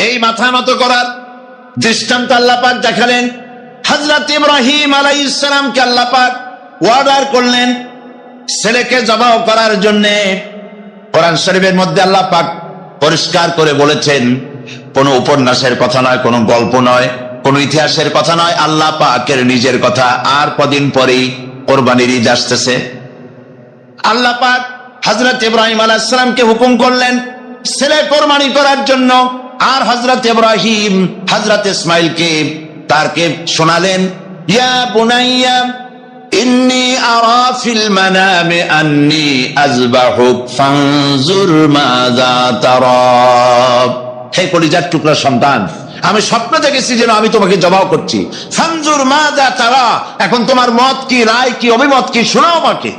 এই মাথা নত করার দৃষ্টান্ত আল্লাহ পাক দেখালেন। হযরত ইব্রাহিম আলাইহিস সালামকে আল্লাহ পাক অর্ডার করলেন ছেলেকে জবাহ করার জন্য। কোরআন শরীফের মধ্যে আল্লাহ পাক পরিষ্কার করে বলেছেন, কোন উপন্যাসের কথা নয়, কোন গল্প নয়, কোন ইতিহাসের কথা নয়, আল্লাহ পাকের নিজের কথা। আর কদিন পরেই কোরবানির ঈদ আসতেছে। আল্লাহ পাক হযরত ইব্রাহিম আলাইহিস সালামকে হুকুম করলেন ছেলে কোরবানি করার জন্য। আর হযরত ইব্রাহিম হযরত ইসমাইলকে তারকে শোনালেন, ইয়া বুনাইয়া ইন্নী আরা ফিল মানামি আন্নী আযবাহুক ফানজুর মাযা তারা। হে কলিজার টুকরা সন্তান, আমি স্বপ্ন দেখেছি যেন আমি তোমাকে জবাহ করছি। ফানজুর মাযা তারা, এখন তোমার মত কি, রায় কি, অভিমত কি, শোনাও আমাকে।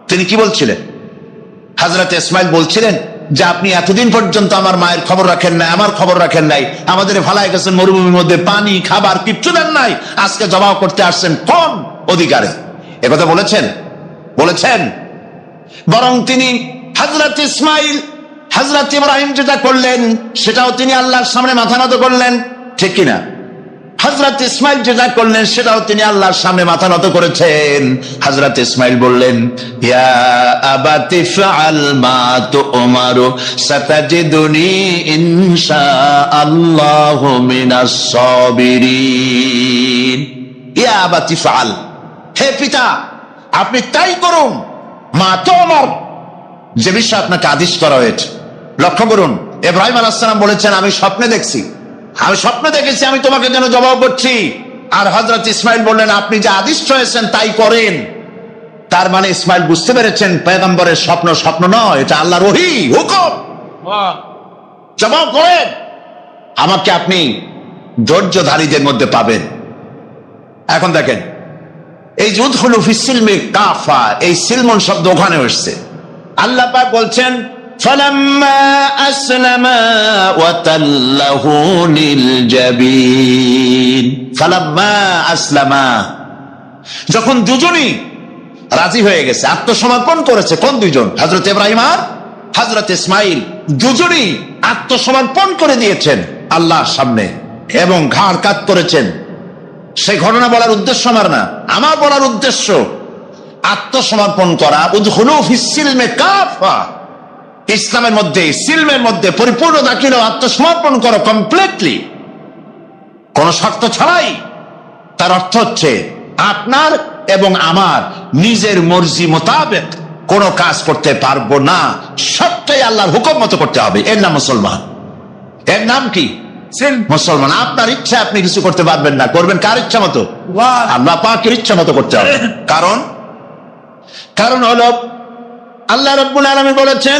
তিনি কি বলছিলেন? হযরত ইসমাইল বলছিলেন যে আপনি এতদিন পর্যন্ত আমার মায়ের খবর রাখেন নাই, আমার খবর রাখেন নাই, আমাদের ফালায় গেছেন মরুভূমির মধ্যে, পানি খাবার কিচ্ছু দেন নাই, আজকে জবাহ করতে আসছেন কোন অধিকারে? একথা বলেছেন? বলেছেন? বরং তিনি হযরত ইসমাইল হযরত ইব্রাহিম যেটা করলেন সেটাও তিনি আল্লাহর সামনে মাথা নত করলেন, ঠিক কিনা? হযরত ইসমাইল যেটা করলেন সেটাও তিনি আল্লাহর সামনে মাথা নত করেছেন। হযরত ইসমাইল বললেন, ইয়া আবাতি ফাআল মা তুমারু সাতাজিদুনি ইনশাআল্লাহু মিনাস সাবিরিন। ইয়া আবাতি ফাআল, হে পিতা আপনি তাই করুন, মা তুমার, যে বিষয়ে আপনাকে আদেশ করা হয়েছে। লক্ষ্য করুন, ইব্রাহিম আলাইহিস সালাম বলেছেন আমি স্বপ্নে দেখছি, আমি স্বপ্ন দেখেছি আমি তোমাকে যেন জবাব করছি। আর হযরত ইসমাইল বললেন আপনি যে আদিষ্ট হয়েছেন তাই করেন। তার মানে ইসমাইল বুঝতে পেরেছেন পয়গম্বরের স্বপ্ন স্বপ্ন নয়, এটা আল্লাহর ওহী, হুকুম। জবাব করেন, আমাকে আপনি ধৈর্যধারীদের মধ্যে পাবেন। এখন দেখেন এই যে উদখুলু ফিস সিলমি কাফা, এই সিলমন শব্দ ওখানে এসেছে। আল্লাহ পাক বলছেন ফালাম্মা আসলামা ওয়া তাল্লাহু লিল জাবিন। ফালাম্মা আসলামা, যখন দুজনই রাজি হয়ে গেছে, আত্মসমর্পণ করেছে। কোন দুইজন? হযরত ইব্রাহিম আর হযরত ইসমাইল, দুজনই আত্মসমর্পণ করে দিয়েছেন আল্লাহর সামনে এবং ঘাড় কাত করেছেন। সেই ঘটনা বলার উদ্দেশ্য আমার না, আমার বলার উদ্দেশ্য আত্মসমর্পণ করা। উদখুলু ফিস সিলমি কাফা, ইসলামের মধ্যে, সিলমের মধ্যে পরিপূর্ণ দাখিল, আত্মসমর্পণ করো কমপ্লিটলি, কোন শর্ত ছাড়াই। তার অর্থ হচ্ছে আপনার এবং আমার নিজের মর্জি মোতাবেক কোন কাজ করতে পারবো না, সবটাই আল্লাহর হুকুম মতো করতে হবে। এর নাম মুসলমান। এর নাম কি? মুসলমান। আপনার ইচ্ছা আপনি কিছু করতে পারবেন না, করবেন কার ইচ্ছা মতো? আল্লাহ পাকের ইচ্ছা মতো করতে হবে। কারণ হলো আল্লাহ রাব্বুল আলামিন বলেছেন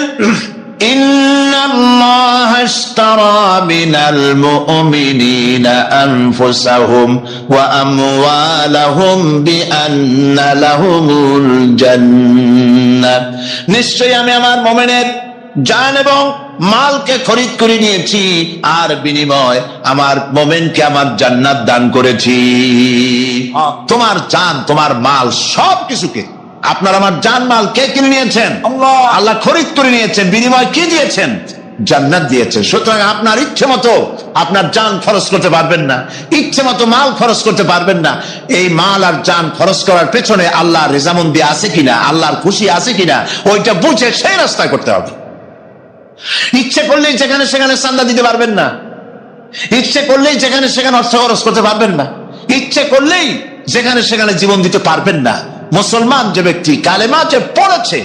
ইন্নাল্লাহা ইশতারা মিনাল মুমিনিনা আনফুসাহুম ওয়া আমওয়ালাহুম বিআন্না লাহুমুল জান্নাহ। নিশ্চয়ই আমি আমার মুমিনের জান এবং মালকে খরিদ করে নিয়েছি, আর বিনিময় আমার মুমিনকে আমার জান্নাত দান করেছি। তোমার জান, তোমার মাল, সবকিছুকে আপনার আমার জান মাল কে কিনে নিয়েছেন? আল্লাহ খরিদ করে নিয়েছেন। বিনিময় কি দিয়েছেন? জান্নাত দিয়েছেন। সুতরাং আপনার ইচ্ছে মতো আপনার জান খরচ করতে পারবেন না, ইচ্ছে মতো মাল খরচ করতে পারবেন না। এই মাল আর জান খরচ করার পেছনে আল্লাহর রেজামন্দি আছে কিনা, আল্লাহর খুশি আছে কিনা, ওইটা বুঝে সেই রাস্তায় করতে হবে। ইচ্ছে করলেই যেখানে সেখানে চাঁদা দিতে পারবেন না, ইচ্ছে করলেই যেখানে সেখানে অর্থ খরচ করতে পারবেন না, ইচ্ছে করলেই যেখানে সেখানে জীবন দিতে পারবেন না। মুসলমান যে ব্যক্তি কালেমা যে পড়েছে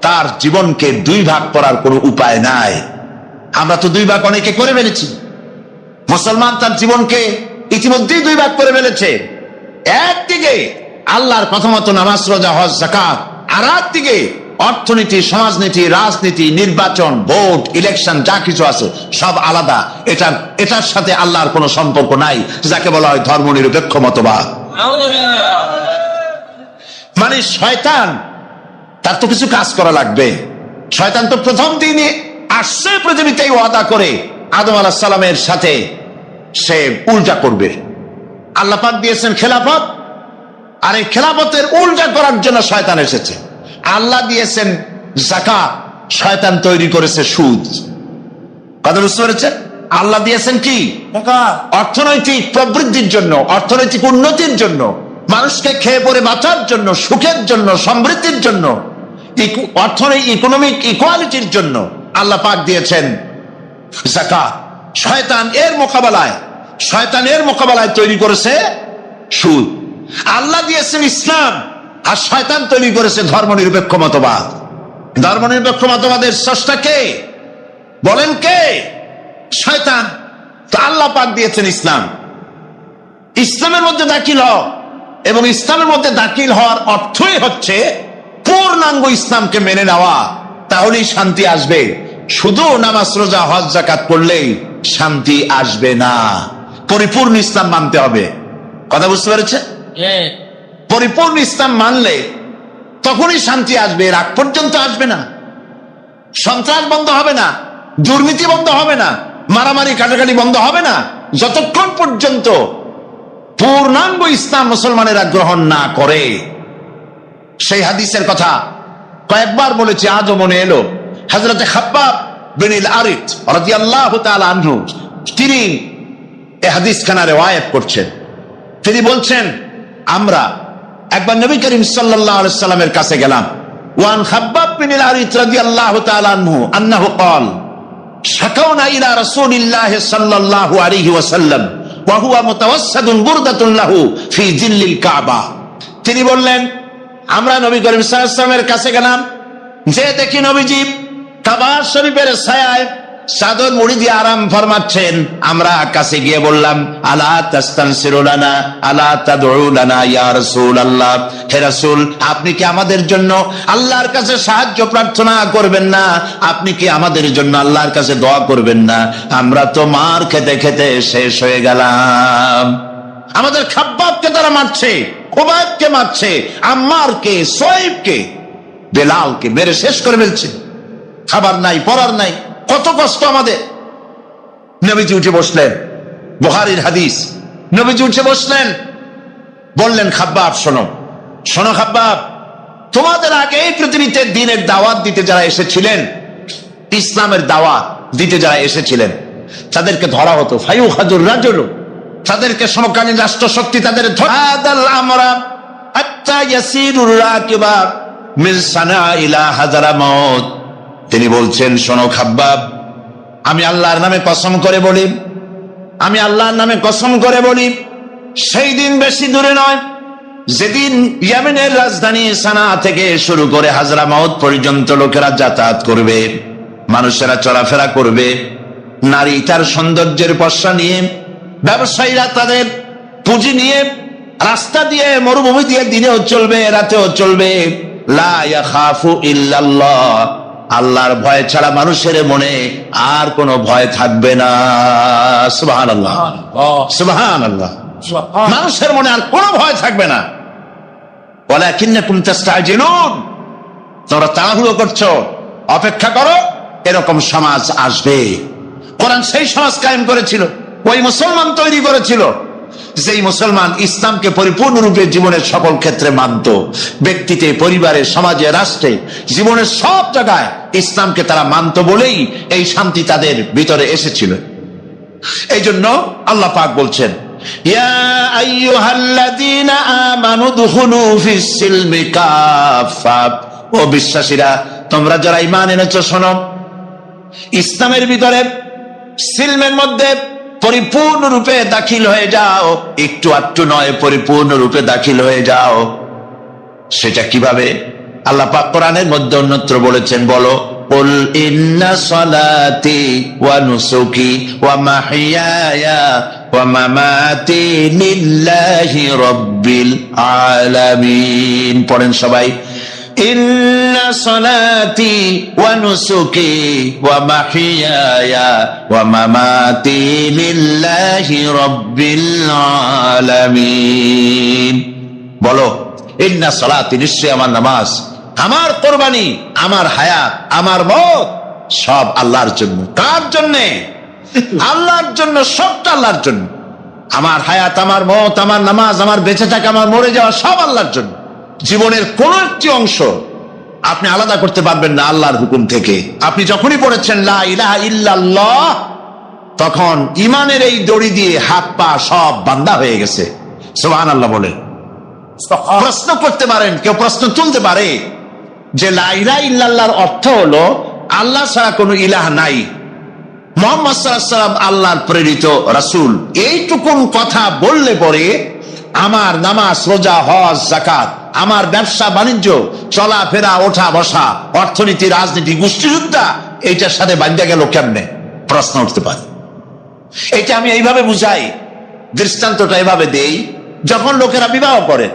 তার জীবনকে দুই ভাগ করার কোনো উপায় নাই। আমরা তো দুই ভাগ অনেকে করে ফেলেছি। মুসলমান তার জীবনকে ইতিমধ্যেই দুই ভাগ করে ফেলেছে। একদিকে আল্লাহর কথা মতো নামাজ, রোজা, হজ, যাকাত, আর একদিকে অর্থনীতি, সমাজনীতি, রাজনীতি, নির্বাচন, ভোট, ইলেকশন, যা কিছু আছে সব আলাদা। এটার সাথে আল্লাহর কোনো সম্পর্ক নাই, যাকে বলা হয় ধর্মনিরপেক্ষ মতবাদ। মানে শয়তান, তার তো কিছু কাজ করা লাগবে। শয়তান তো প্রথম দিনে আসছে পৃথিবীতে ওয়াদা করে আদম আলাইহিস সালামের সাথে সে উল্টা করবে। আল্লাহ পাক দিয়েছেন খেলাফত, আর এই খেলাফতের উল্টা করার জন্য শয়তান এসেছে। আল্লাহ দিয়েছেন যাকাত, শয়তান তৈরি করেছে সুদ। কথা বুঝতে পেরেছেন? আল্লাহ দিয়েছেন কি? টাকা। অর্থনৈতিক প্রবৃদ্ধির জন্য, অর্থনৈতিক উন্নতির জন্য, মানুষকে খেয়ে পরে বাঁচার জন্য, সুখের জন্য, সমৃদ্ধির জন্য, অর্থনৈতিক ইকোনমিক ইকুয়ালিটির জন্য আল্লাহ পাক দিয়েছেন যাকাত। শয়তানের মোকাবেলায় তৈরি করেছে সুদ। আল্লাহ দিয়েছেন ইসলাম, আর শয়তান তৈরি করেছে ধর্মনিরপেক্ষ মতবাদ। ধর্মনিরপেক্ষ মতবাদের স্রষ্টা কে বলেন? কে? শয়তান। তো আল্লাহ পাক দিয়েছেন ইসলাম। ইসলামের মধ্যে দাখিল হও, এবং ইসলামের মধ্যে দাখিল হওয়ার অর্থই হচ্ছে পূর্ণাঙ্গ ইসলামকে মেনে নেওয়া, তাহলেই শান্তি আসবে। শুধু নামাজ রোজা হজ যাকাত করলেই শান্তি আসবে না, পরিপূর্ণ ইসলাম মানতে হবে। কথা বুঝতে পেরেছে? পরিপূর্ণ ইসলাম মানলে তখনই শান্তি আসবে, এর আগ পর্যন্ত আসবে না। সন্ত্রাস বন্ধ হবে না, দুর্নীতি বন্ধ হবে না, মারামারি কাটাকাটি বন্ধ হবে না, যতক্ষণ পর্যন্ত পূর্ণাঙ্গ ইসলাম মুসলমানেরা গ্রহণ না করে। সেই হাদিসের কথা কয়েকবার বলেছি, আজও মনে এলো। হযরত খাব্বাব বিন আল-আরিত রাদিয়াল্লাহু তাআলা আনহু, তিনি এই হাদিসখানা রিওয়ায়াত করছেন। তিনি বলছেন, আমরা একবার নবী করিম সাল্লাল্লাহু আলাইহি সাল্লামের কাছে গেলাম। ওয়ান খাব্বাব বিন আল-আরিত রাদিয়াল্লাহু তাআলা আনহু আন্নাহু قال শাকাউনা ইলা রাসূলিল্লাহ সাল্লাল্লাহু আলাইহি ওয়াসাল্লাম ওয়া হুয়া মুতাওয়াসসাদুন বুরদাতুন লাহু ফি জিল্লিল কাবা। তিনি বললেন, আমরা নবী করিম সাল্লাল্লাহু আলাইহি ওয়াসাল্লামের কাছে গেলাম, যে দেখি নবীজি কাবা শরীফের ছায়ায় চাদর মুড়ি দিয়ে আরাম ফরমাচ্ছেন। আমরা কাছে গিয়ে বললাম, আলা তাস্তানসিরু লানা আলা তাদউ লানা ইয়া রাসূলুল্লাহ, হে রাসূল, আপনি কি আমাদের জন্য আল্লাহর কাছে সাহায্য প্রার্থনা করবেন না? আপনি কি আমাদের জন্য আল্লাহর কাছে দোয়া করবেন না? আমরা তো মার খেতে খেতে শেষ হয়ে গেলাম। আমাদের খাব্বাবকে তারা মারছে, খুবাইবকে মারছে, আম্মারকে, সোয়েবকে, বেলালকে মেরে শেষ করে ফেলছে। খাবার নাই, পরার নাই, কত কষ্ট আমাদের। নবীজি উঠে বসলেন, বুখারীর হাদিস। নবীজি উঠে বসলেন, বললেন, খাব্বাব শোনো, শোনো খাব্বাব, তোমাদের আগে এই পৃথিবীতে দ্বীনের দাওয়াত দিতে যারা এসেছিলেন, ইসলামের দাওয়াত দিতে যারা এসেছিলেন, তাদেরকে ধরা হতো। ফায়ুখাযুর রাজুলু, তাদেরকে সমকালীন রাষ্ট্রশক্তি তাদের ধরাদাল আমরা হাত্তা ইয়াসিরুর রাকিবা মিন সানা ইলা হাজারামাউত। তিনি বলছেন, শোনো খাব্বাব, আমি আল্লাহর নামে কসম করে বলি, আমি আল্লাহর নামে কসম করে বলি, সেই দিন বেশি দূরে নয় যেদিন ইয়েমেনের রাজধানী সানা থেকে শুরু করে হাজরামাউত পর্যন্ত লোকেরা যাতায়াত করবে, মানুষেরা চলাফেরা করবে, নারী তার সৌন্দর্যের পশ্চা নিয়ে, ব্যবসায়ীরা তাদের পুঁজি নিয়ে রাস্তা দিয়ে, মরুভূমি দিয়ে দিনেও চলবে, রাতেও চলবে। লা ইয়াখাফু ইল্লাল্লাহ, আল্লাহর ভয় ছাড়া মানুষের মনে আর কোনো ভয় থাকবে না। সুবহানাল্লাহ, সুবহানাল্লাহ। মানুষের মনে আর কোনো ভয় থাকবে না। ওয়ালাকিন্নাকুম তাস্তাজিলুন, তোমরা তাড়াহুড়ো করছো, অপেক্ষা করো, এরকম সমাজ আসবে। কোরআন সেই সমাজ কায়েম করেছিল, ওই মুসলমান তৈরি করেছিল, যেই মুসলমান ইসলামকে পরিপূর্ণরূপে জীবনের সকল ক্ষেত্রে মানত। ব্যক্তিতে, পরিবারে, সমাজে, রাষ্ট্রে, জীবনের সব জায়গায় ইসলামকে তারা মানত বলেই এই শান্তি তাদের ভিতরে এসেছিল। এই জন্য আল্লাহ পাক বলছেন, ইয়া আইয়ুহাল্লাযীনা আমানু দুখুলু ফিস সিলমি কাফা, ও বিশ্বাসীরা, তোমরা যারা ঈমান এনেছো, শোনো, ইসলামের ভিতরে, সিলমের মধ্যে পরিপূর্ণরূপে দাখিল হয়ে যাও। একটু আটটু নয়, পরিপূর্ণরূপে দাখিল হয়ে যাও। সেটা কিভাবে? আল্লাহ পাক কোরআনের মধ্যে অন্যত্র বলেছেন, বলো, কুল ইন্না সালাতি ওয়া নুসুকি ওয়া মাহইয়ায়া ওয়া মামাতি লিল্লাহি রাব্বিল আলামিন। পড়েন সবাই, ইন্না সালাতি ওয়া নুসুকি ওয়া মাহইয়ায়া ওয়া মামাতি লিল্লাহি রাব্বিল আলামিন। বলো, ইন্না সালাতি, নিশ্চয় আমার নামাজ, আমার কোরবানি, আমার হায়াত, আমার মওত সব আল্লাহর জন্য। কার জন্য? আল্লাহর জন্য, সবটা আল্লাহর জন্য। আমার হায়াত, আমার মওত, আমার নামাজ, আমার বেঁচে থাকা, আমার মরে যাওয়া সব আল্লাহর জন্য। জীবনের কোন একটি অংশ আপনি আলাদা করতে পারবেন না আল্লাহর হুকুম থেকে। আপনি যখনই পড়েছেন লা ইলাহা ইল্লাল্লাহ, তখন ইমানের এই দড়ি দিয়ে হাত পা সব বান্ধা হয়ে গেছে। সুবহানাল্লাহ বলে। প্রশ্ন করতে পারেন, কেউ প্রশ্ন তুলতে পারে যে লা ইলাহা ইল্লাল্লাহর অর্থ হলো আল্লাহ ছাড়া কোনো ইলাহ নাই, মুহাম্মদ সাল্লাল্লাহু আলাইহি ওয়াসাল্লাম আল্লাহর প্রেরিত রাসূল। এইটুকুন কথা বললে পরে আমার নামাজ, রোজা, হজ, যাকাত, আমার ব্যবসা বাণিজ্য, চলাফেরা, ওঠা বসা, অর্থনীতি, রাজনীতি, গোষ্ঠীযুদ্ধা এইটার সাথে বাঁধা গেল কেমনে? প্রশ্ন উঠতে পারে। এটা আমি এইভাবে বুঝাই, দৃষ্টান্তটা এইভাবে দেই। যখন লোকেরা বিবাহ করে,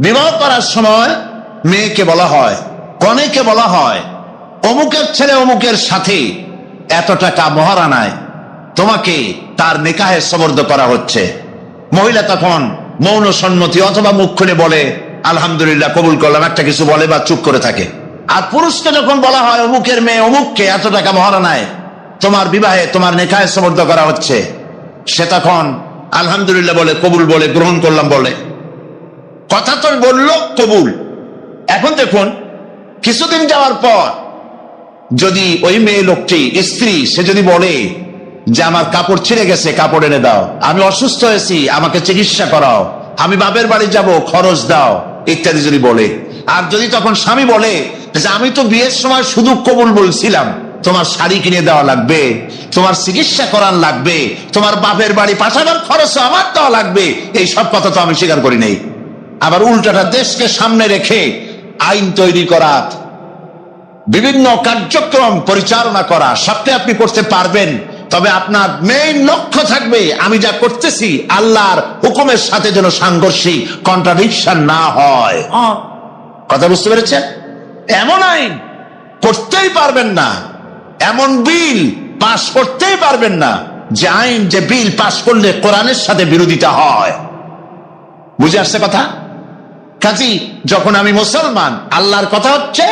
বিবাহ করার সময় মেয়েকে বলা হয়, কনেকে বলা হয়, অমুকের ছেলে অমুকের সাথে এত টাকা মহারানায় তোমাকে তার নিকাহে সবর্দ করা হচ্ছে। মহিলা তখন মৌন সম্মতি অথবা মুখ খুলে বলে আলহামদুলিল্লাহ, কবুল করলাম, একটা কিছু বলে বা চুপ করে থাকে। আর পুরুষকে যখন বলা হয় অমুকের মেয়ে অমুককে এত টাকা মহারানায় তোমার বিবাহে, তোমার নিকাহে সবর্দ করা হচ্ছে, সে তখন আলহামদুলিল্লাহ বলে, কবুল বলে, গ্রহণ করলাম বলে। কথা তো বললো কবুল। এখন দেখুন, কিছুদিন যাওয়ার পর যদি ওই মেয়ে লোকটি, স্ত্রী, সে যদি বলে যে আমার কাপড় ছিঁড়ে গেছে, কাপড় এনে দাও, আমি অসুস্থ হয়েছি, আমাকে চিকিৎসা করাও, আমি বাপের বাড়ি যাব, খরচ দাও, ইত্যাদি যদি বলে। আর যদি তখন স্বামী বলে যে আমি তো বিয়ের সময় শুধু কবুল বলছিলাম, তোমার শাড়ি কিনে দেওয়া লাগবে, তোমার চিকিৎসা করার লাগবে, তোমার বাপের বাড়ি পাঠানোর খরচ আমার দেওয়া লাগবে, এই সব কথা তো আমি স্বীকার করি নাই। আবার উল্টাটা দেশকে সামনে রেখে আইন তৈরি করা, বিভিন্ন কার্যক্রম পরিচালনা করা, সবটাই আপনি করতে পারবেন, তবে আপনার মেইন লক্ষ্য থাকবে আমি যা করতেছি আল্লাহর হুকুমের সাথে যেন সাংঘর্ষিক, কন্ট্রাডিকশন না হয়। কথা বুঝতে পেরেছেন? এমন আইন করতেই পারবেন না, এমন বিল পাশ করতেই পারবেন না যে আইন, যে বিল পাশ করলে কোরআনের সাথে বিরোধিতা হয়। বুঝে আসছে কথা? কাজী যখন আমি মুসলমান, আল্লাহর কথা হচ্ছে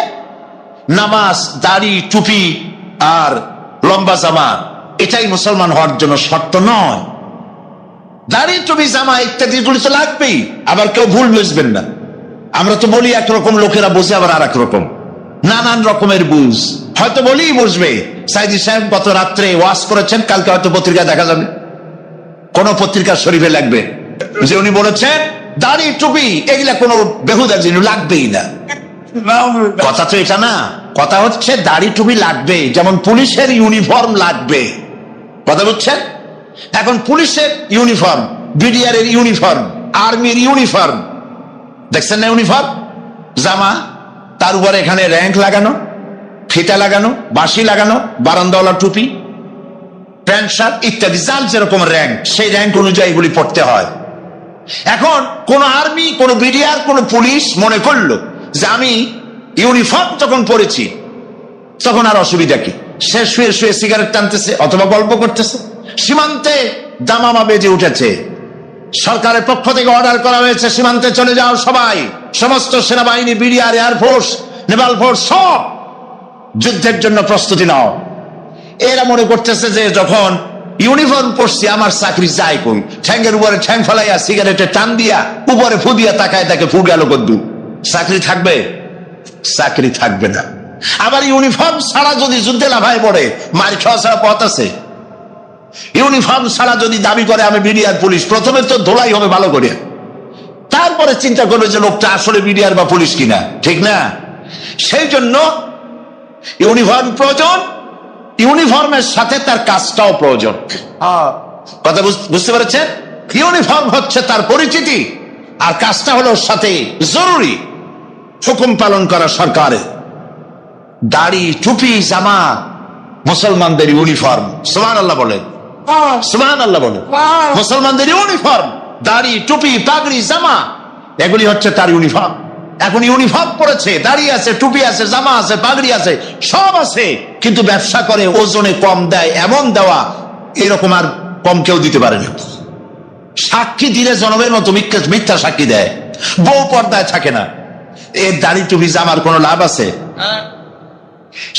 নামাজ, দাড়ি, টুপি আর লম্বা জামা, এটাই মুসলমান হওয়ার জন্য শর্ত নয়। দাড়ি, টুপি, জামা ইত্যাদি গুলি তো লাগবেই। আবার কেউ ভুল বুঝবেন না, আমরা তো বলি একরকম, লোকেরা বোঝে আবার আর এক রকম, নানান রকমের বুঝ। হয়তো বলেই বুঝবে সাইদি সাহেব গত রাত্রে ওয়াজ করেছেন, কালকে হয়তো পত্রিকা দেখা যাবে, কোন পত্রিকা শরীফে লাগবে যে উনি বলেছেন দাড়ি, টুপি এগুলা কোনো বেহুদা জিনিস লাগবেই না। কথা তো এটা না, কথা হচ্ছে দাড়ি, টুপি লাগবে, যেমন পুলিশের ইউনিফর্ম লাগবে। কথা বুঝছেন? এখন পুলিশের ইউনিফর্ম, বিডিআর এর ইউনিফর্ম, আর্মির ইউনিফর্ম, দেখছেন না ইউনিফর্ম, জামা, তার উপরে এখানে র্যাঙ্ক লাগানো, ফিতা লাগানো, বাঁশি লাগানো, বারান্দাওয়ালা টুপি, প্যান্ট শার্ট ইত্যাদি, যার যেরকম র্যাঙ্ক, সেই র্যাঙ্ক অনুযায়ী এগুলি পড়তে হয়। এখন কোন আর্মি, কোন বিডিআর, কোন পুলিশ মনে করলো যে আমি ইউনিফর্ম যখন পড়েছি তখন আর অসুবিধা কি, সে শুয়ে শুয়ে সিগারেট টানতেছে অথবা গল্প করতেছে, সীমান্তে দামামা বেজে উঠেছে, সরকারের পক্ষ থেকে অর্ডার করা হয়েছে সীমান্তে চলে যাও সবাই, সমস্ত সেনাবাহিনী, বিডিআর, এয়ারফোর্স, নেভাল ফোর্স সব যুদ্ধের জন্য প্রস্তুতি নাও। এরা মনে করতেছে যে যখন ইউনিফর্ম পরছি আমার চাকরি যায় কই, ঠ্যাঙ্গের উপরে ঠ্যাং ফেলাইয়া সিগারেটে টান দিয়া উপরে ফু দিয়া তাকায় তাকে ফু গেল কদ্দু, চাকরি থাকবে? চাকরি থাকবে না। আবার ইউনিফর্ম ছাড়া যদি যুদ্ধে লাফায় পড়ে, মার খাওয়া ছাড়া পথ আছে? ইউনিফর্ম ছাড়া যদি দাবি করে আমি বিডিআর পুলিশ, প্রথমে তো ধোলাই হবে ভালো করে, তারপরে চিন্তা করবে যে লোকটা আসলে বিডিআর বা পুলিশ কিনা, ঠিক না? সেই জন্য ইউনিফর্ম প্রয়োজন, ইউনিফর্মের সাথে তার কাজটাও প্রয়োজন। কথা বুঝতে পেরেছেন? ইউনিফর্ম হচ্ছে তার পরিচিতি, আর কাজটা হলো সাথে জরুরি, হুকুম পালন করা সরকারের। দাড়ি, টুপি, জামা মুসলমানদের ইউনিফর্ম। সুবহানাল্লাহ বলেন, সুবহানাল্লাহ বলেন। মুসলমানদের ইউনিফর্ম, দাড়ি, টুপি, পাগড়ি, জামা, এগুলি হচ্ছে তার ইউনিফর্ম। এখন ইউনিফর্ম পড়েছে, দাড়ি আছে, টুপি আছে, জামা আছে, পাগড়ি আছে, সব আছে, কিন্তু ব্যবসা করে ওজনে কম দেয়, এমন দেওয়া এরকম আর কম কেউ দিতে পারে না। সাক্ষী দিলে জনমের মতো মিথ্যা সাক্ষী দেয়, বউ পর্দায় থাকে না, এর দাড়ি, টুপি, জামার কোনো লাভ আছে?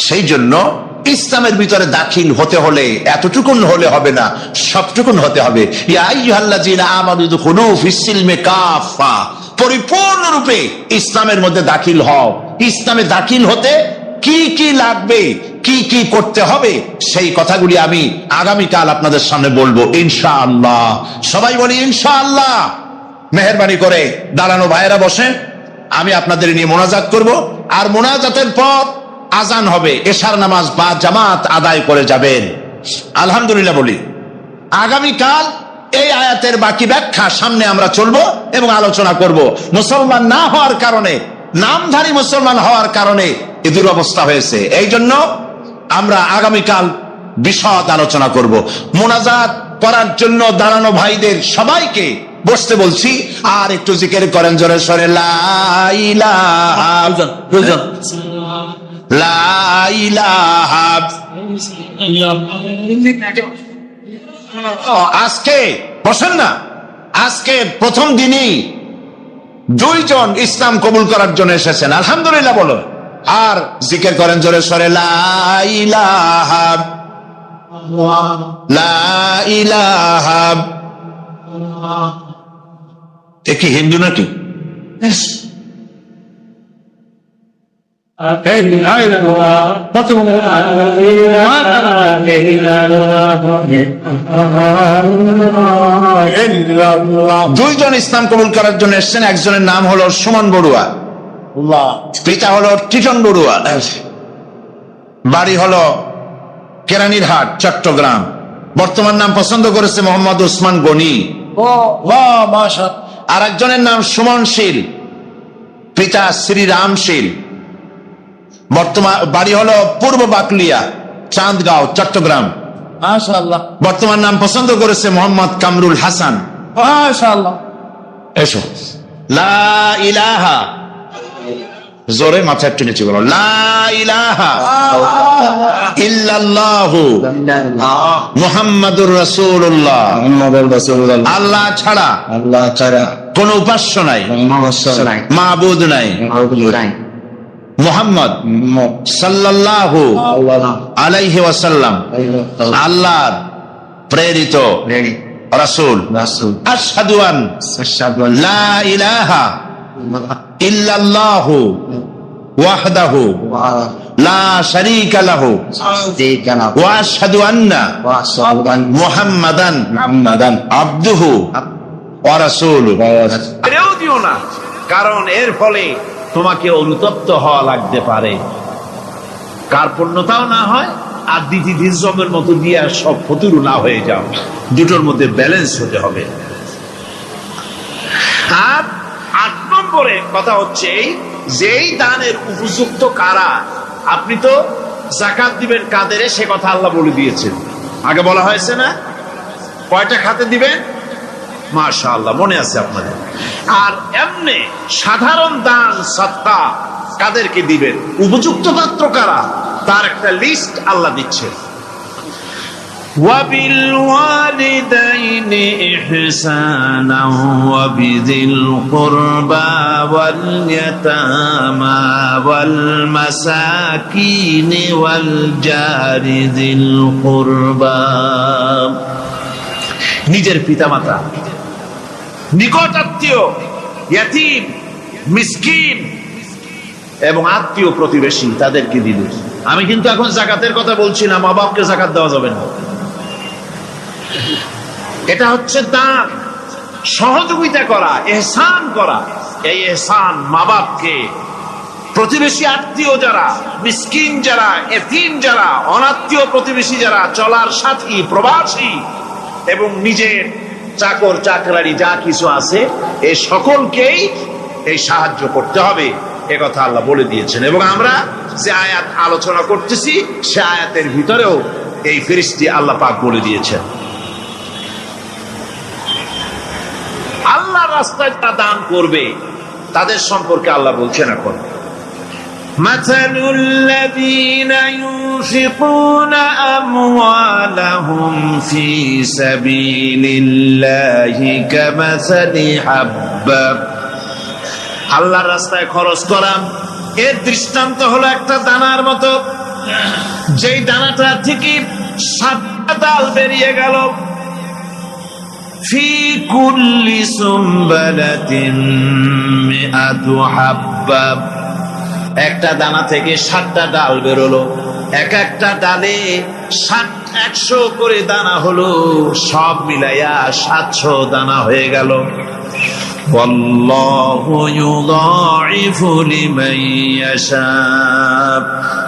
সেই জন্য ইসলামের ভিতরে দাখিল হতে হলে এতটুকুন হলে হবে না, সবটুকুন হতে হবে। ইয়া আইয়ুহাল্লাযীনা আমানু দুখুলু ফিস-সিলমি কাফা, পরিপূর্ণরূপে ইসলামের মধ্যে দাখিল হও। ইসলামে দাখিল হতে কি কি লাগবে কি কি করতে হবে সেই কথাগুলি আমি আগামীকাল আপনাদের সামনে বলবো ইনশাআল্লাহ। সবাই বলি ইনশাআল্লাহ। মেহেরবানি করে দাঁড়ানো ভাইয়েরা বসেন, আমি আপনাদের নিয়ে মোনাজাত করব, আর মোনাজাতের পর আজান হবে, এশার নামাজ বা জামাত আদায় করে যাবেন। আলহামদুলিল্লাহ বলি। আগামীকাল এই আয়াতের বাকি ব্যাখ্যা সামনে আমরা চলবো এবং আলোচনা করব। মুসলমান না হওয়ার কারণে, নামধারী মুসলমান হওয়ার কারণে এই দুরবস্থা হয়েছে, এই জন্য আমরা আগামীকাল বিশদ আলোচনা করব। মোনাজাত করার জন্য দাঁড়ানো ভাইদের সবাইকে বসতে বলছি, আর একটু জিকির করেন জোরে সরে, লা ইলাহা লা ইলাহা। আজকে বসেন না, আজকে প্রথম দিনই 2 জন ইসলাম কবুল করার জন্য এসেছেন, আলহামদুলিল্লাহ বলো। আর জিকির করেন জোরে সরে, লা ইলাহা লা ইলাহা। এ কি হিন্দু নাকি? দুইজন ইসলাম কবুল করার জন্য এসছেন। একজনের নাম হলো সুমন বড়ুয়া, পিতা হলো টিটন বড়ুয়া, বাড়ি হলো কেরানীরহাট চট্টগ্রাম। বর্তমান নাম পছন্দ করেছে মোহাম্মদ ওসমান গনি। আর একজনের নাম সুমন শীল, পিতা শ্রীরাম শীল, বর্তমান বাড়ি হলো পূর্ব বাকলিয়া চাঁদগাঁও চট্টগ্রাম। বর্তমান নাম পছন্দ করেছে মোহাম্মদ কামরুল হাসান। এসো, লা ইলাহা, জোরে মাথা একটু নিচে বলো, লা ইলাহা ইল্লাল্লাহু মুহাম্মাদুর রাসূলুল্লাহ। আল্লাহ ছাড়া কোন উপাস্য নাই, মাবুদ নাই। মুহাম্মদ সাল্লাল্লাহু আলাইহি ওয়াসাল্লাম আল্লাহর প্রেরিত রাসূল। আশহাদু আন লা ইলাহা ইল্লাল্লাহু ওয়াহদাহু লা শারীকা লাহু ওয়া আশহাদু আন্না মুহাম্মাদান আবদুহু ওয়া রাসূলুহু। এও দিও না, কারণ এর ফলে তোমাকে অনুতপ্ত হওয়া লাগতে পারে, কার্পণ্যতাও না হয়, আর দ্বিতীয় মতো দিয়ে সব ফতুরু না হয়ে যাও। দুটোর মধ্যে ব্যালেন্স হতে হবে। আর 8 নম্বরে কথা হচ্ছে যেই দানের উপযুক্ত কারা। আপনি তো যাকাত দিবেন কাদের, সে কথা আল্লাহ বলে দিয়েছেন, আগে বলা হয়েছে না? কয়টা খাতে দিবেন? মাশাআল্লাহ, মনে আছে আপনাদের। আর এমনি সাধারণ দান সাদকা কাদেরকে দিবেন, উপযুক্ত পাত্র কারা, তার একটা লিস্ট আল্লাহ দিচ্ছেন। وبالوالدين إحسانا وبذي القربى واليتامى والمساكين والجار ذي القربى। নিজের পিতামাতা, নিকট আত্মীয়, ইয়াতীম, মিসকিন এবং আত্মীয় প্রতিবেশী, তাদেরকে দিবে। আমি কিন্তু এখন যাকাতের কথা বলছি না, মা বাপকে যাকাত দেওয়া যাবে না। এটা হচ্ছে দান, সহযোগিতা করা, ইহসান করা। এই ইহসান মা বাপকে, প্রতিবেশী আত্মীয় যারা, মিসকিন যারা, এতিম যারা, অনাত্মীয় প্রতিবেশী যারা, চলার সাথী, প্রবাসী এবং নিজের চাকর চাকরানি যা কিছু আছে, এই সকলকেই এই সাহায্য করতে হবে, এ কথা আল্লাহ বলে দিয়েছেন। এবং আমরা যে আয়াত আলোচনা করতেছি সে আয়াতের ভিতরেও এই ফেরেশতা আল্লাহ পাক বলে দিয়েছেন। আল্লাহর রাস্তায় যারা দান করবে তাদের সম্পর্কে আল্লাহ বলছেন এখন, مثل الذين ينفقون أموالهم في سبيل الله كمثل حبة। আল্লাহর রাস্তায় খরচ করা এর দৃষ্টান্ত হলো একটা দানার মতো, যেই দানাটা থেকে 7টা ডাল বেরিয়ে গেল। ফি কুল্লি সুমবালাতিন মিআতু হাব্বা, একটা দানা থেকে 7টা ডাল বেরোলো। এক একটা ডালে 100 করে দানা হলো, সব মিলাইয়া 700 দানা হয়ে গেল। ওয়াল্লাহু ইউদাইফু লিমান ইয়াশা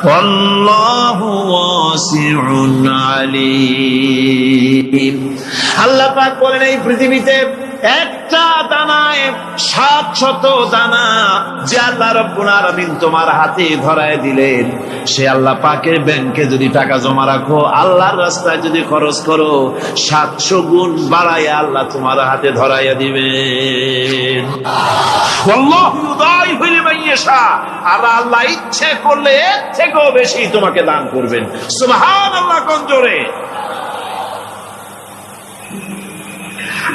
ওয়াল্লাহু ওয়াসিউন আলীম। আল্লাহ পাক বলেন এই পৃথিবীতে একটা দানায় 700 দানা যে আল্লাহ রাব্বুল আলামিন তোমার হাতে ধরায় দিলেন, সে আল্লাহ পাকের ব্যাংকে যদি টাকা জমা রাখো, আল্লাহর রাস্তায় যদি খরচ করো, 700 গুণ বাড়াইয়া আল্লাহ তোমার হাতে ধরাইয়া দিবেন। আল্লাহু ইউদাইফু লিমান ইয়াশা, আর আল্লাহ ইচ্ছে করলে এর থেকেও বেশি তোমাকে দান করবেন। সুবহানাল্লাহ কোন জোরে।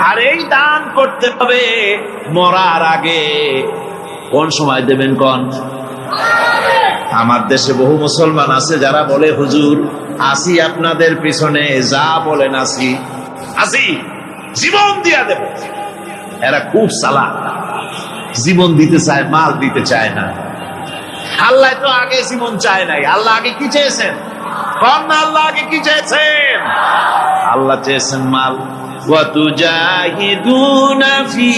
আর এই দান করতে হবে মরার আগে। কোন সময় দেবেন কোন? আমার দেশে বহু মুসলমান আছে যারা বলে হুজুর আসি আপনাদের পিছনে, যা বলেন আসি জীবন দিয়া দেব। এরা খুব চালাক, জীবন দিতে চায়, মাল দিতে চায় না। আল্লাহ তো আগে জীবন চায় নাই, আল্লাহ আগে কি চেয়েছেন? কোন আল্লাহ আগে কি চেয়েছেন? আল্লাহ চেয়েছেন মাল। وَتُجَاهِدُونَ فِي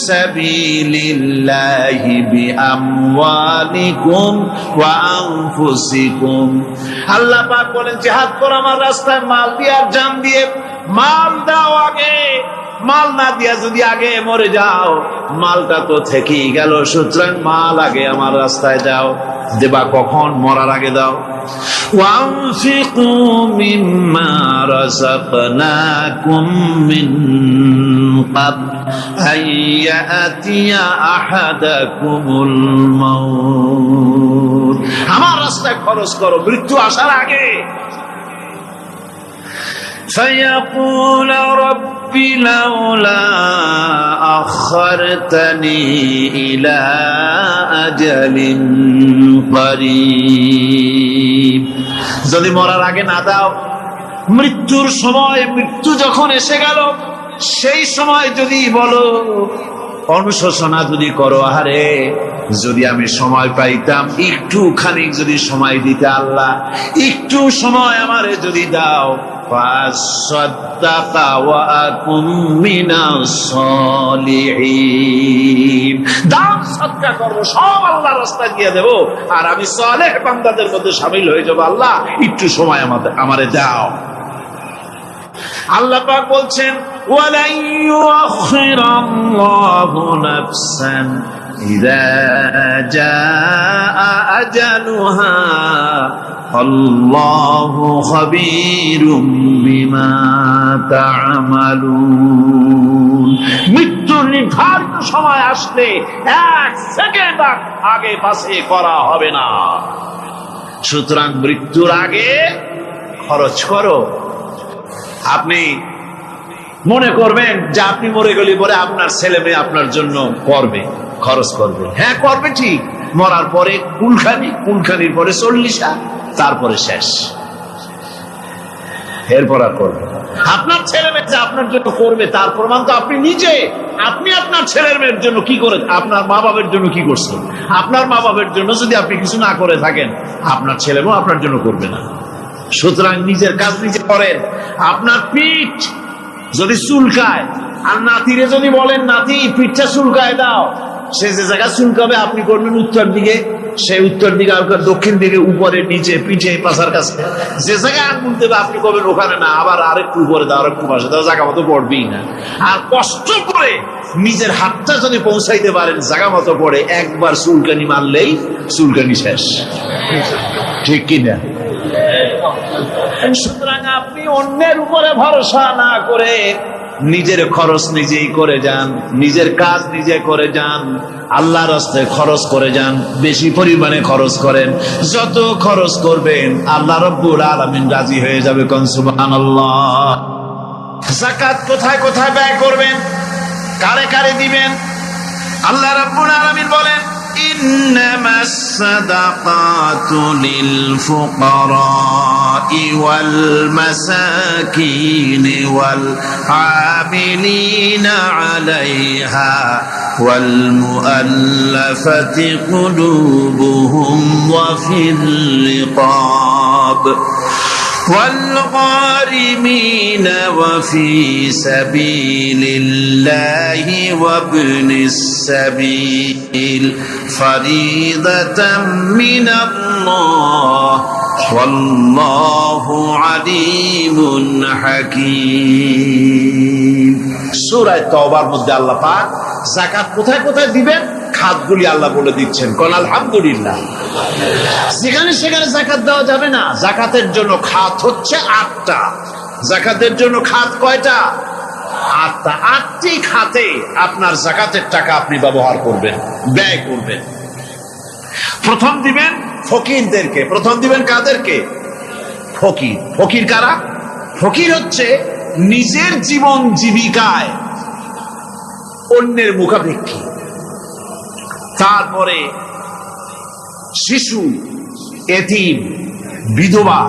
سَبِيلِ اللَّهِ بِأَمْوَالِكُمْ وَأَنفُسِكُمْ। আল্লাহ পাক বলেন জিহাদ করো আমার রাস্তায় মাল দিয়ে আর জান দিয়ে। মাল দাও আগে, মাল না দিয়া যদি আগে মরে যাও, মালটা তো থেকেই গেল। সুতরাং মাল আগে আমার রাস্তায় দাও। দেবা কখন? মরার আগে দাও। وَأَنفِقُوا مِمَّا رَزَقْنَاكُم مِّن قَبْلِ أَن يَأْتِيَ أَحَدَكُمُ الْمَوْتُ। আমার রাস্তায় খরচ করো মৃত্যু আসার আগে। فَيَقُولَ رَبِّ لَوْلَا أَخَّرْتَنِي إِلَى أَجَلٍ قَرِيبٍ। যদি মরার আগে না দাও, মৃত্যুর সময়, মৃত্যু যখন এসে গেল, সেই সময় যদি বলো, অনুশোচনা যদি করো, আরে যদি আমি সময় পাইতাম, একটু খানিক যদি সময় দিতে, আল্লাহ একটু সময় আমারে যদি দাও, فَأَصَّدَّقَ وَأَكُن مِّنَ الصَّالِحِينَ। দান সদকা করব, সব আল্লাহর রাস্তায় দিয়ে দেব, আর আমি সালেহ বান্দাদের মধ্যে শামিল হয়ে যাব। আল্লাহ একটু সময় আমারে দাও। আল্লাহ পাক বলছেন ওয়ালা ইউআখিরাল্লাহু নাফসান ইযা জাআ আজালুহা আল্লাহু খাবীরুম বিমা তা'মালুন। মৃত্যুর নির্ধারিত সময় আসলে 1 সেকেন্ড আগে পাশে করা হবে না। সুতরাং মৃত্যুর আগে খরচ করো। আপনি মনে করবেন যে আপনি মরে গেলে পরে আপনার ছেলে মেয়ে আপনার জন্য করবে, খরচ করবে। হ্যাঁ করবে ঠিক, মরার পরে কুলখানির পরে 40, তারপরে শেষ, এরপর আর করবে। আপনার ছেলে মেয়ে যে আপনার জন্য করবে তার প্রমাণ তো আপনি নিজে। আপনি আপনার ছেলের মেয়ের জন্য কি করে, আপনার মা বাবার জন্য কি করছেন? আপনার মা বাবার জন্য যদি আপনি কিছু না করে থাকেন, আপনার ছেলে মেয়ে আপনার জন্য করবে না। সুতরাং নিজের কাজ নিজে করেন। আপনার পিঠ যদি চুলকায়, আর নাতিরে যদি বলেন নাতি পিঠটা চুলকায় দাও, সে যে জায়গা চুলকাবে আপনি করবেন উত্তর দিকে, সে উত্তর দিকে, দক্ষিণ দিকে, উপরে, নিচে, পিঠে, পাশার কাছে। যে জায়গায় আঙুল দেবে আপনি করবেন ওখানে না, আবার আরেকটু উপরে দাও, আরেকটু পাশে দাও, জায়গা মতো পড়বেই না। আর কষ্ট করে নিজের হাতটা যদি পৌঁছাইতে পারেন জায়গা মতো পড়ে, একবার চুলকানি মারলেই চুলকানি শেষ। ঠিক কিনা? সুতরাং আপনি অন্যের উপরে ভরসা না করে নিজের খরচ নিজেই করে যান, নিজের কাজ নিজে করে যান, আল্লাহর রাস্তায় খরচ করে যান, বেশি পরিমাণে খরচ করেন। যত খরচ করবেন আল্লাহ রাব্বুল আলামিন রাজি হয়ে যাবে। কোন সুবহানাল্লাহ। যাকাত কোথায় কোথায় ব্যয় করবেন, কারে কারে দিবেন? আল্লাহ রাব্বুল আলামিন বলেন إنما الصدقات للفقراء والمساكين والعاملين عليها والمؤلفة قلوبهم وفي الرقاب الرقاب والغارمين وفي سبيل الله وابن السبيل فريضة من الله والله عليم حكيم। সূরা তাওবার মধ্যে আল্লাহ পাক যাকাত কোথায় কোথায় দিবেন খাতগুলি আল্লাহ বলে দিচ্ছেন। কোন আলহামদুলিল্লাহ। যেখানে সেখানে যাকাত দেওয়া যাবে না। যাকাতের জন্য খাত হচ্ছে 8টা। যাকাতের জন্য খাত কয়টা? 8টা। 8টি খাতে আপনার যাকাতের টাকা আপনি ব্যবহার করবেন, ব্যয় করবেন। প্রথম দিবেন ফকিরদেরকে। প্রথম দিবেন কাদেরকে? ফকির। ফকির কারা? ফকির হচ্ছে নিজের জীবন জীবিকায় অন্যের মুখাপেক্ষী। তারপরে শিশু, এতিম, বিধবা,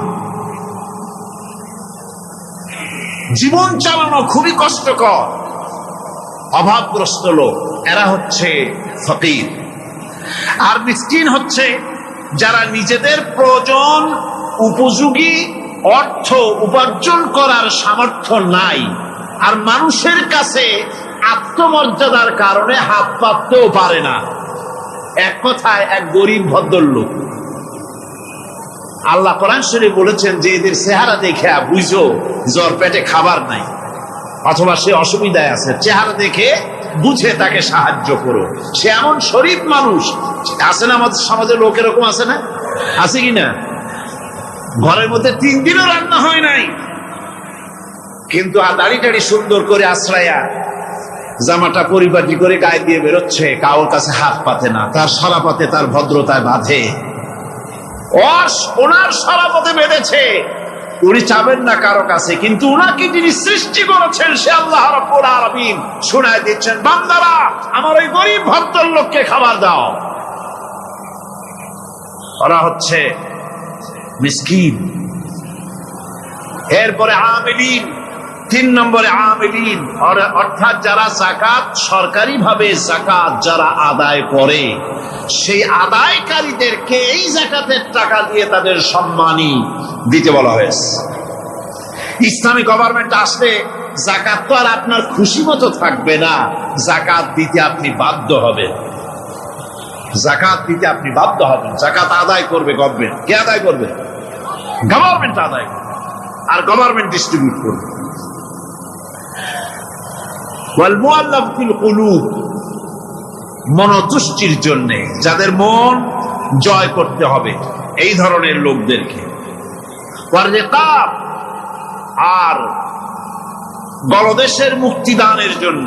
জীবন চালানো খুবই কষ্টকর, অভাবগ্রস্ত লোক, এরা হচ্ছে ফকির। আর মিসকিন হচ্ছে যারা নিজেদের প্রয়োজন উপযোগী অর্থ উপার্জন করার সামর্থ্য নাই, আর মানুষের কাছে আত্মমর্যাদার কারণে হাত পাততেও পারে না। এক কথায় এক গরিব ভদ্রলোক। আল্লাহ কোরআন শরীফে বলেছেন যে এদের চেহারা দেখে বুঝো জ্বর পেটে খাবার নাই, অথবা সে অসুবিধায় আছে। চেহারা দেখে বুঝে তাকে সাহায্য করো। সে এমন শরীফ মানুষ আছে না আমাদের সমাজে, লোক এরকম আছে না? আছে কিনা? ঘরের মধ্যে 3 দিনও রান্না হয় নাই, কিন্তু দাড়ি টাড়ি সুন্দর করে আশ্রয়া, জামাটা পরিপাটি করে গায়ে দিয়ে বেরোচ্ছে, কারোর কাছে হাত পাতে না। তার সরাপথে তার ভদ্রতায় বাঁধে। ওনার সরাপথে বেঁধেছে, উনি চাবেন না কারো কাছে, কিন্তু উনাকে যিনি সৃষ্টি করেছেন সে আল্লাহ রাব্বুল আলামিন শোনায় দিচ্ছেন, বান্দারা আমার ওই গরিব ভদ্রলোককে খাবার দাও। ওরা হচ্ছে মিসকিন। এরপরে আমিলিন, 3 নম্বরে আমিলিন, অর্থাৎ যারা যাকাত সরকারি ভাবে যাকাত যারা আদায় করে, সেই আদায়কারীদেরকে এই যাকাতের টাকা দিয়ে তাদের সম্মানী দিতে বলা হয়েছে। ইসলামী গভর্নমেন্ট আসলে যাকাত তো আর আপনার খুশি মতো থাকবে না, যাকাত দিতে আপনি বাধ্য হবেন। যাকাত দিতে আপনি বাধ্য হবেন। যাকাত আদায় করবে গভর্নমেন্ট। কে আদায় করবে? গভর্নমেন্ট আদায় করবে, আর গভর্নমেন্ট ডিস্ট্রিবিউট করবে। ওয়াল মুআল্লাফাতিল কুলুব, মনোতুষ্টির জন্য, যাদের মন জয় করতে হবে, এই ধরনের লোকদেরকে। ওয়ার রিকাব, আর গলদেশের মুক্তিদানের জন্য।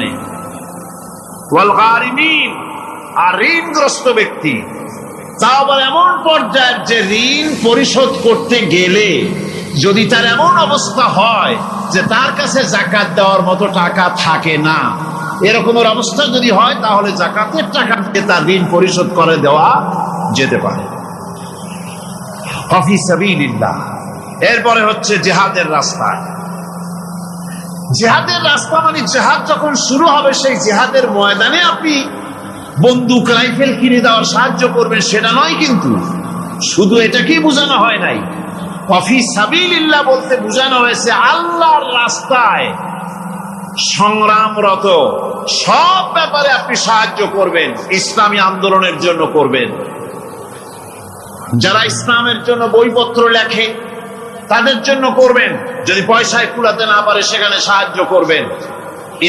ওয়াল গারিমিন, আর ঋণগ্রস্ত ব্যক্তি। তা আবার এমন পর্যায়ের যে ঋণ পরিশোধ করতে গেলে যদি তার এমন অবস্থা হয় যে তার কাছে যাকাত দেওয়ার মতো টাকা থাকে না, এরকমের অবস্থা যদি হয়, তাহলে যাকাতের টাকা দিয়ে তার ঋণ পরিশোধ করে দেওয়া যেতে পারে। ফি সাবিলিল্লাহ। এরপরে হচ্ছে জিহাদের রাস্তা। জিহাদের রাস্তা মানে জিহাদ যখন শুরু হবে, সেই জিহাদের ময়দানে আপনি বন্দুক রাইফেল কিনে দেওয়ার সাহায্য করবেন, সেটা নয়। কিন্তু শুধু এটাকেই বোঝানো হয় নাই। ফি সাবিলিল্লাহ বলতে বোঝানো হয়েছে আল্লাহর রাস্তায় সংগ্রামরত সব ব্যাপারে আপনি সাহায্য করবেন। ইসলামী আন্দোলনের জন্য করবেন। যারা ইসলামের জন্য বইপত্র লেখে তাদের জন্য করবেন। যদি পয়সায় কুলাতে না পারে সেখানে সাহায্য করবেন।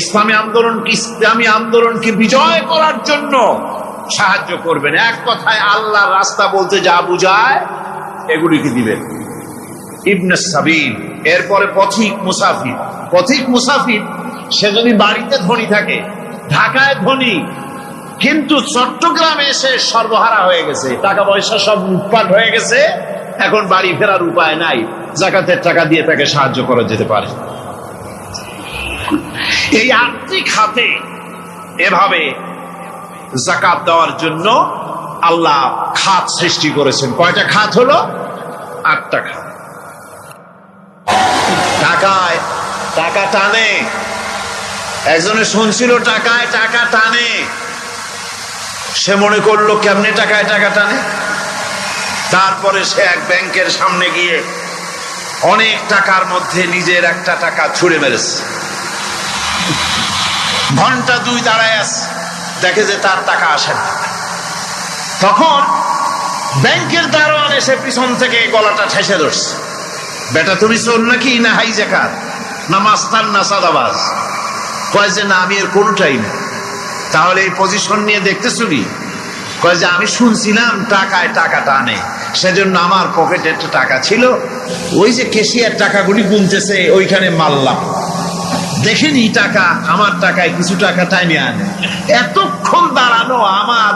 ইসলামী আন্দোলনকে বিজয় করার জন্য সাহায্য করবেন। এক কথায় আল্লাহর রাস্তা বলতে যা বুঝায় এগুলিকে দিবেন। ইবনে সাবিল, এরপরে পথিক মুসাফির। পথিক মুসাফির সে যদি বাড়িতে ধনী থাকে, ঢাকায় ধনী, কিন্তু চট্টগ্রামে এসে সর্বহারা হয়ে গেছে, টাকা পয়সা সব লুটপাট হয়ে গেছে, এখন বাড়ি ফেরার উপায় নাই, যাকাতের টাকা দিয়ে তাকে সাহায্য করা যেতে পারে। এই 8টি খাতে এভাবে যাকাত দেওয়ার জন্য আল্লাহ খাত সৃষ্টি করেছেন। কয়টা খাত হলো? 8টা খাত। টাকায় টাকা টানে। একজনে শুনছিল টাকায় টাকা টানে, সে মনে করলো কেমনে টাকায় টাকা টানে। তারপরে সে এক ব্যাংকের সামনে গিয়ে অনেক টাকার মধ্যে নিজের একটা টাকা ছুঁড়ে মেরেছে। ঘন্টা 2 দাঁড়ায় আছে, দেখে যে তার টাকা আসে না। তখন ব্যাংকের দারোয়ান এসে পিছন থেকে গলাটা ঠেসে ধরছে, বেটা তুমি চোর নাকি, না হাইজ্যাকার, না মাস্তান, না সাদাবাজ? কয় যে না, আমি এর কোনোটাই না। তাহলে এই পজিশন নিয়ে দেখতেছ কি? কয় যে আমি শুনছিলাম টাকায় টাকা টানে, সেজন্য আমার পকেটে একটা টাকা ছিল, ওই যে কেশিয়ার টাকাগুলি গুনতেছে ওইখানে মারলাম, দেখেনি টাকা, আমার টাকায় কিছু টাকা টাইনে আনে। এতক্ষণ দাঁড়ানো, আমার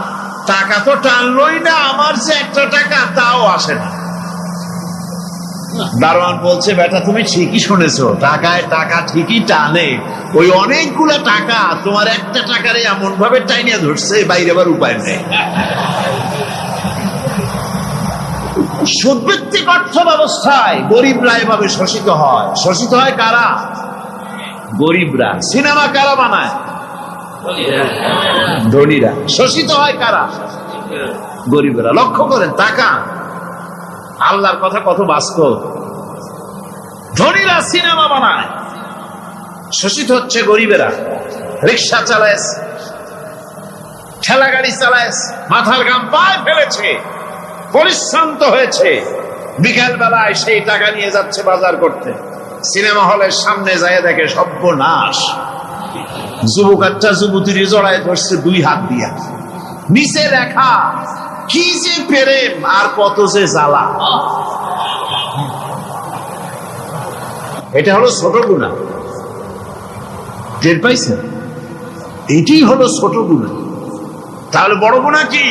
টাকা তো টানলই না, আমার যে একটা টাকা তাও আসে না। দারোয়ান বলছে, বেটা তুমি ঠিকই শুনেছো, টাকায় টাকা ঠিকই টানে, ওই অনেকগুলো টাকা তোমার একটা টাকারে এমন ভাবে টাইনিয়া ধরছে, বাইরে আবার উপায় নেই। সুদভিত্তিক অর্থ ব্যবস্থায় গরিবরা এভাবে শোষিত হয়। শোষিত হয় কারা? গরিবরা। সিনেমা কারা বানায়? ধনীরা। শোষিত হয় কারা? গরিবরা। লক্ষ্য করেন, টাকা আল্লাহর কথা কত বাস্তব। ধনীরা সিনেমা বানায়, শোষিত হচ্ছে গরিবেরা। রিক্সা চালায়, ঠেলা গাড়ি চালায়, মাথার ঘাম পায়ে ফেলেছে, পরিশ্রান্ত হয়েছে, বিকেল বেলায় সেই টাকা নিয়ে যাচ্ছে বাজার করতে। সিনেমা হলের সামনে যায় দেখে সর্বনাশ, যুবক একটা যুবতীর জড়ায় ধরছে 2 হাত দিয়া, নিচে রেখা কি যে প্রেম আর কত যে জ্বালা। এটা হলো ছোট গুনাহ, টের পাইছেন? এটি হলো ছোট গুনাহ। তাহলে বড় গুনাহ কি?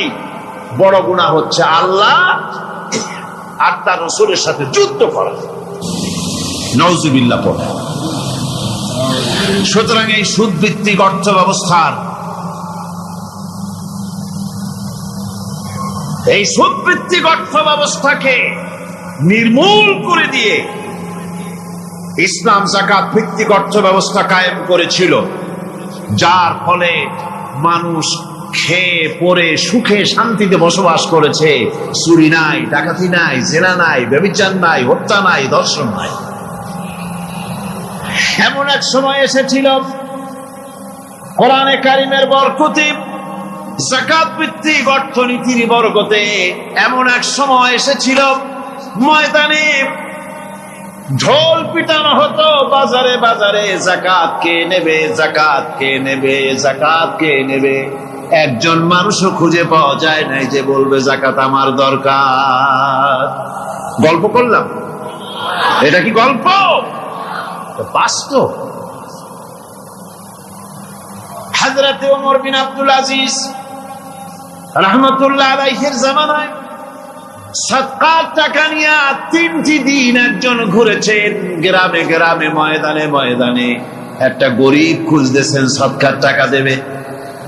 বড় গুনাহ হচ্ছে আল্লাহ আর তার রাসূলের সাথে যুদ্ধ করা। নাউজুবিল্লাহ পড়ে। সুতরাং এই সুদভিত্তিক অর্থ ব্যবস্থার, এই সুদভিত্তিক অর্থ ব্যবস্থাকে নির্মূল করে দিয়ে ইসলাম যাকাত ভিত্তিক অর্থ ব্যবস্থা কায়েম করেছিল, যার ফলে মানুষ খেয়ে পরে সুখে শান্তিতে বসবাস করেছে। চুরি নাই, ডাকাতি নাই, জেনা নাই, ব্যভিচার নাই, হত্যা নাই, ধর্ষণ নাই। এমন এক সময় এসেছিল কোরআনে কারিমের বরকতে, যাকাত ভিত্তিক অর্থনীতির বরকতে, এমন এক সময় এসেছিল ময়দানে ঢোল পিটানো হতো, বাজারে বাজারে যাকাত কে নেবে, যাকাত কে নেবে, যাকাত কে নেবে। একজন মানুষও খুঁজে পাওয়া যায় নাই যে বলবে যাকাত আমার দরকার। গল্প করলাম? এটা কি গল্প? বাস্তব। হযরত ওমর বিন আব্দুল আজিজ রাহমাতুল্লাহ আলাইহির জামানায় সাদকার টাকা নিয়ে 3টি দিন একজন ঘুরেছেন গ্রামে গ্রামে, ময়দানে ময়দানে। একটা গরিব খুঁজতেছেন সদকার টাকা দেবে,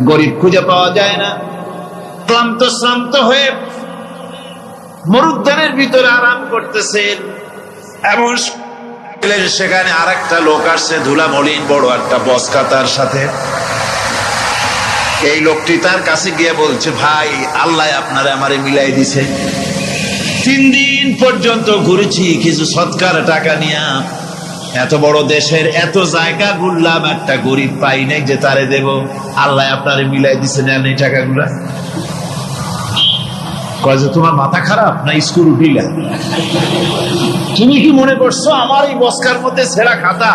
গরিব খুঁজে পাওয়া যায় না। ক্লান্ত শ্রান্ত হয়ে মরুদ্যানের ভিতরে আরাম করতেছেন, এমন সেখানে আর একটা লোক আসছে, ধুলা মলিন বড় একটা বস্কা তার সাথে। এই লোকটি তার কাছে গিয়ে বলছে, ভাই আল্লাহ আপনারে আমারে মিলাই দিছে, 3 দিন পর্যন্ত ঘুরেছি কিছু সৎকার টাকা নিয়ে, এত বড় দেশের এত জায়গা ঘুরলাম, একটা গরিব পাই নাই যে তারে দেব, আল্লাহ আপনারে মিলাই দিছে, নেন এই টাকাগুলা। কয় যে তোমার মাথা খারাপ না স্কুল উঠিলা? তুমি কি মনে করছো আমার এই বস্কার মধ্যে ছেঁড়া খাতা?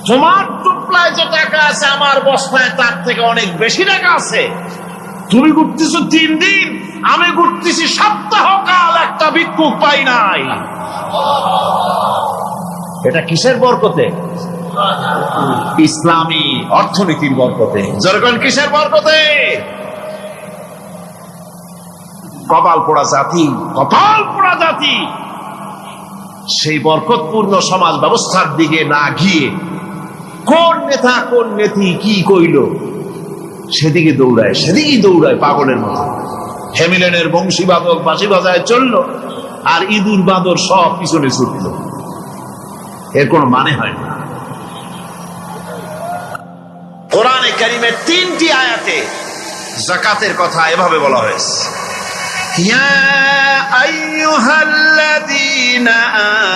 তোমার টুপলায় যে টাকা আছে আমার বস্তায় তার থেকে অনেক বেশি টাকা আছে। তুমি ঘুরতেছো 3 দিন, আমি ঘুরতেছি সপ্তাহকাল, একটা ভিক্ষুক পাই নাই। এটা কিসের বরকতে? ইসলামী অর্থনীতির বরকতে। যখন কিসের বরকতে? কপাল পোড়া জাতি, কপাল পোড়া জাতি। সেই বরকতপূর্ণ সমাজ ব্যবস্থার দিকে না গিয়ে কোন নেতা কোন নেত্রী কি কইল সেদিকে দৌড়ায়, সেদিকেই দৌড়ায় পাগলের মতো। হেমিলেনের বংশী বাদক বাঁশি বাজায় চললো, আর ইঁদুর বাঁদর সব পিছনে ছুটল। এর কোন মানে হয় না। কোরআনে কারীমের 3টি আয়াতে যাকাতের কথা এভাবে বলা হয়েছে। ইয়া আইয়ুহাল্লাযীনা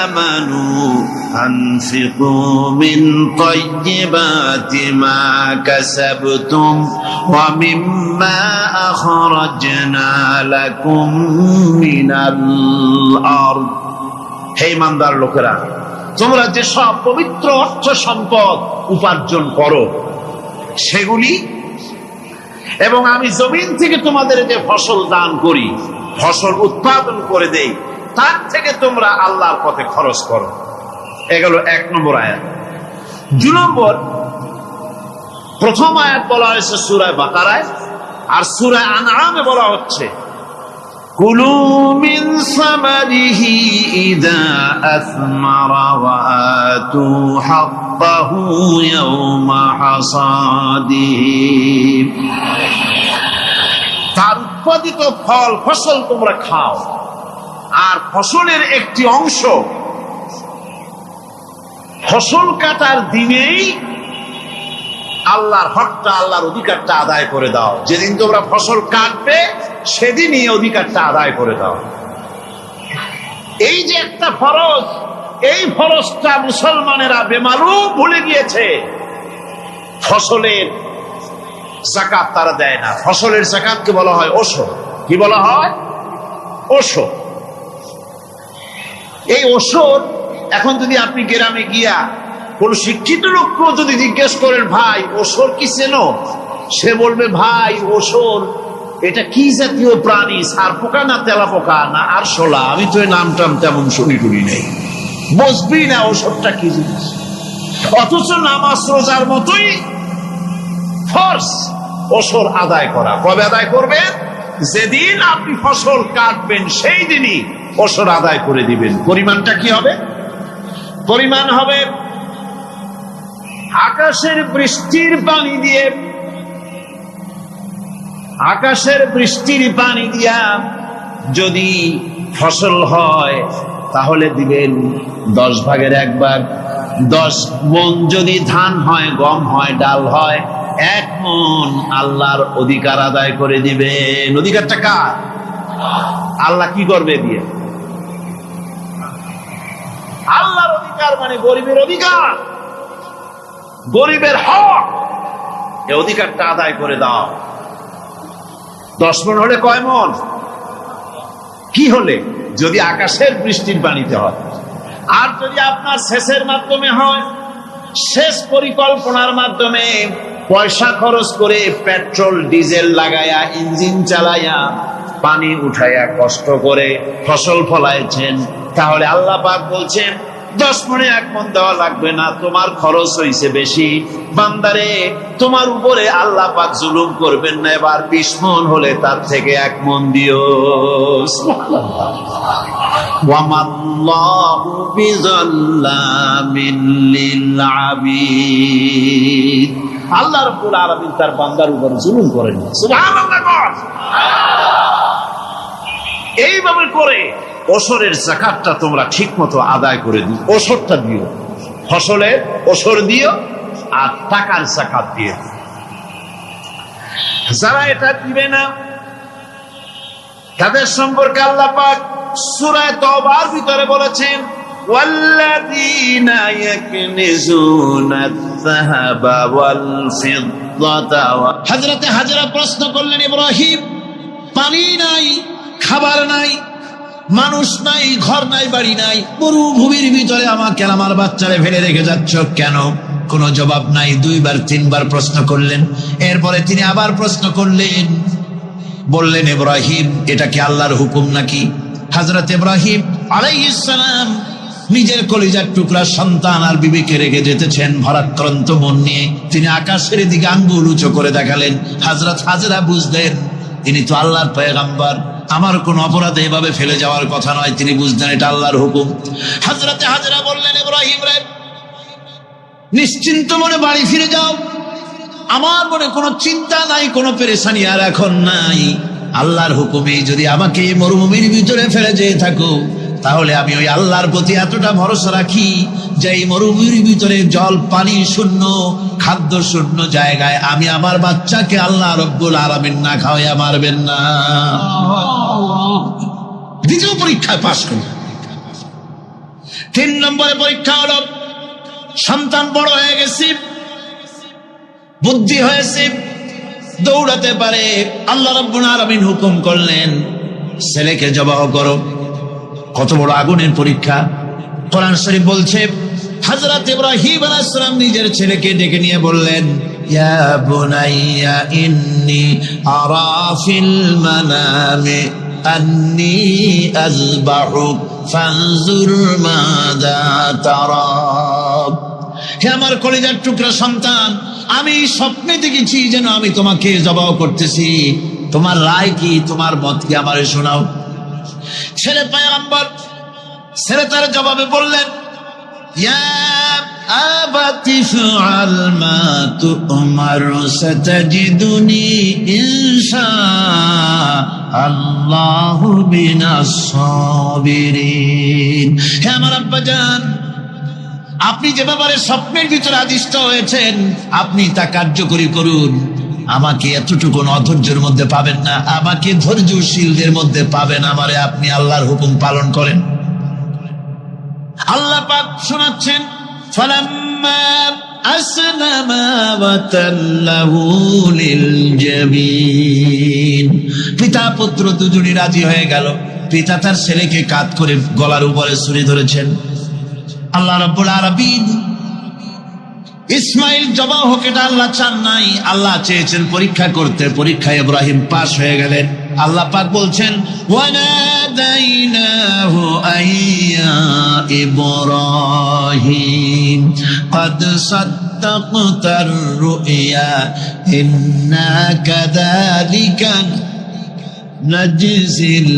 আমানু আনফিকু মিন তাইয়্যিবাতি মা কাসাবতুম ওয়া মিম্মা আখরাজনা লাকুম মিনাল আরদ। হে ইমানদার লোকেরা, তোমরা যে সব পবিত্র অর্থ সম্পদ উপার্জন করো সেগুলি, এবং আমি জমিন থেকে তোমাদের যে ফসল দান করি, ফসল উৎপাদন করে দেই, তার থেকে তোমরা আল্লাহর পথে খরচ করো। এগুলো 1 নম্বর আয়াত। 2 নম্বর, প্রথম আয়াত বলা হয়েছে সূরা বাকারায়, আর সূরা আনআমে বলা হচ্ছে কুলু মিন সামারিহি ইযা আসমারা ওয়া আতু হাক্কাহু ইয়াওমা হাসাদিহি। তার উৎপাদিত ফল ফসল তোমরা খাও, আর ফসলের একটি অংশ ফসল কাটার দিনেই আল্লাহর হকটা, আল্লাহর অধিকারটা আদায় করে দাও। যেদিন তোমরা ফসল কাটবে সেদিনই অধিকারটা আদায় করে দাও। এই যে একটা ফরজ, এই ফরজটা মুসলমানেরা বেমালুম ভুলে গিয়েছে। ফসলের যাকাত তারা দেয় না। ফসলের যাকাতকে বলা হয় ওশর। কি বলা হয়? ওশর। এই ওশর এখন যদি আপনি গ্রামে গিয়া কোন শিক্ষিত লোককেও যদি জিজ্ঞেস করেন, ভাই ওশর কি চেনো? সে বলবে, ভাই ওশর এটা কি জাতীয় প্রাণী, সার পোকা না তেলা পোকা না আরশোলা, আমি তো এই নামটাম তেমন শুনি নেই, বুঝবি না ওশরটা কি জিনিস। অথচ নামাজ রোজার মতোই ফরজ ওশর আদায় করা। কবে আদায় করবেন? যেদিন আপনি ফসল কাটবেন সেই দিনই ওশর আদায় করে দিবেন। পরিমাণটা কি হবে? পরিমাণ হবে আকাশের বৃষ্টির পানি দিয়ে, আকাশের বৃষ্টির পানি দিয়া যদি ফসল হয় তাহলে দিবেন 10 ভাগের 1 ভাগ। 10 মণ যদি ধান হয়, গম হয়, ডাল হয়, 1 মণ আল্লাহর অধিকার আদায় করে দিবেন। অধিকারটা কার? আল্লাহ কি করবে দিয়ে? আল্লাহর অধিকার মানে গরিবের অধিকার, গরিবের হক। এই অধিকারটা আদায় করে দাও। 10 মণ হলে কয় মণ? কি হলে? যদি আকাশের বৃষ্টির পানিতে হয়। আর যদি আপনার সেচের মাধ্যমে হয়, সেচ পরিকল্পনার মাধ্যমে পয়সা খরচ করে পেট্রোল ডিজেল লাগায়া, ইঞ্জিন চালাইয়া, পানি উঠাইয়া, কষ্ট করে ফসল ফলাইছেন, তাহলে আল্লাহ পাক বলছেন 10 মণে 1 মণ দেওয়া লাগবে না, তোমার খরচ হইছে বেশি। বান্দারে, তোমার উপরে আল্লাহ পাক জুলুম করবেন না, এবার 20 মণ হলে তার থেকে 1 মণ দিও। ওয়ামাল্লাহু বিযাল্লামিন লিল আবিদ। আল্লাহ রাব্বুল আলামিন তার বান্দার উপর জুলুম করেন না। সুবহানাল্লাহ। এইভাবে করে ওশরের যাকাতটা তোমরা ঠিক মতো আদায় করে দিও। ওশরটা দিও, ফসলের ওশর দিও, আর টাকার যাকাত দিয়ে দিও। যারা এটা দিবে না তাদের সম্পর্কে আল্লাহ পাক সূরা তাওবার ভিতরে বলেছেন, ওয়াল্লাযীনা ইয়াকনিজুনা আয-যাহাবা ওয়াল ফিদ্দাতা। হযরতে হাজরা প্রশ্ন করলেন, ইব্রাহিম, পানি নাই, খাবার নাই, মানুষ নাই, ঘর নাই, বাড়ি নাই, মরুভূমির ভিতরে আমাকে আমার বাচ্চারে ফেলে রেখে যাচ্ছ কেন? কোনো জবাব নাই। 2 বার 3 বার প্রশ্ন করলেন। এরপরে তিনি আবার প্রশ্ন করলেন, বললেন, ইব্রাহিম, এটা কি আল্লাহর হুকুম নাকি? হযরত ইব্রাহিম আলাইহিস সালাম নিজের কলিজার টুকরা সন্তান আর বিবিকে রেখে যেতেছেন ভারাক্রান্ত মন নিয়ে। তিনি আকাশের দিকে আঙ্গুল উঁচু করে দেখালেন। হযরত হাজরা বুঝলেন তিনি তো আল্লাহর পয়গম্বর, আমার কোন অপরাধে এভাবে ফেলে যাওয়ার কথা নয়। তিনি বুঝলেন এটা আল্লাহর হুকুম। হযরতে হাজরা বললেন, ইব্রাহিম রে, নিশ্চিন্ত মনে বাড়ি ফিরে যাও, আমার মনে কোনো চিন্তা নাই, কোনো পেরেশানি আর এখন নাই। আল্লাহর হুকুমে যদি আমাকে মরুভূমির ভিতরে ফেলে যেয়ে থাকো, তাহলে আমি ওই আল্লাহর প্রতি এতটা ভরসা রাখি যে এই মরুভূমির ভিতরে জল পানি শূন্য, খাদ্য শূন্য জায়গায় আমি আমার বাচ্চাকে আল্লাহ রব্বুল আলামিন না খাওয়াইয়া মারবেন না। দ্বিতীয় পরীক্ষায় পাশ করল। 3 নম্বরে পরীক্ষা হলো, সন্তান বড় হয়ে গেছে, বুদ্ধি হয়েছে, দৌড়াতে পারে। আল্লাহ রাব্বুল আলামিন হুকুম করলেন, ছেলেকে জবাহ করো। কত বড় আগুনের পরীক্ষা! কোরআন শরীফ বলছে, হযরত ইব্রাহিম আলাইহিস সালাম নিজের ছেলেকে ডেকে নিয়ে বললেন, ইয়া বুনাইয়া ইন্নী আরা ফিল মানামি আন্নী আযবাহুক ফানজুর মাযা তারা। হে আমার কলিজার টুকরা সন্তান, আমি স্বপ্নে দেখেছি যেন আমি তোমাকে জবাহ করতেছি, তোমার রায় কি, তোমার মত কি, আমারে শোনাও। ছেলে পয়গম্বর, ছেলে তার জবাবে বললেন, ইয়া আবাতি ফাআল মা তু'মার সাতাজিদুনি ইনশাআল্লাহু মিনাস সাবিরিন। হে আমার আব্বাজান, আপনি যে ব্যাপারে স্বপ্নের ভিতরে আদিষ্ট হয়েছেন, আপনি তা কার্যকরী করুন। আমাকে এতটুকু অধৈর্যের মধ্যে পাবেন না, আমাকে ধৈর্যশীলদের মধ্যে পাবেন। আমারে আপনি আল্লাহর হুকুম পালন করেন। আল্লাহ পাক শোনাচ্ছেন, ফালাম্মা আসলামা ওয়া তাল্লাহু লিল জাবিন। পিতা পুত্র দুজনই রাজি হয়ে গেল। পিতা তার ছেলেকে কাঁধ করে গলার উপরে ছুরি ধরেছেন। আল্লাহ রাব্বুল আলামিন ইসমাইল জবাহ হোক, এটা আল্লাহ চান নাই, আল্লাহ চেয়েছেন পরীক্ষা করতে। পরীক্ষায় ইব্রাহিম পাশ হয়ে গেলেন। আল্লাহ পাক বলছেন, ওয়ানাদাইনাহু আইয়া ইব্রাহিম ক্বাদ সাদ্দাকতার রুইয়া ইন্না কাযালিকা নাজজিল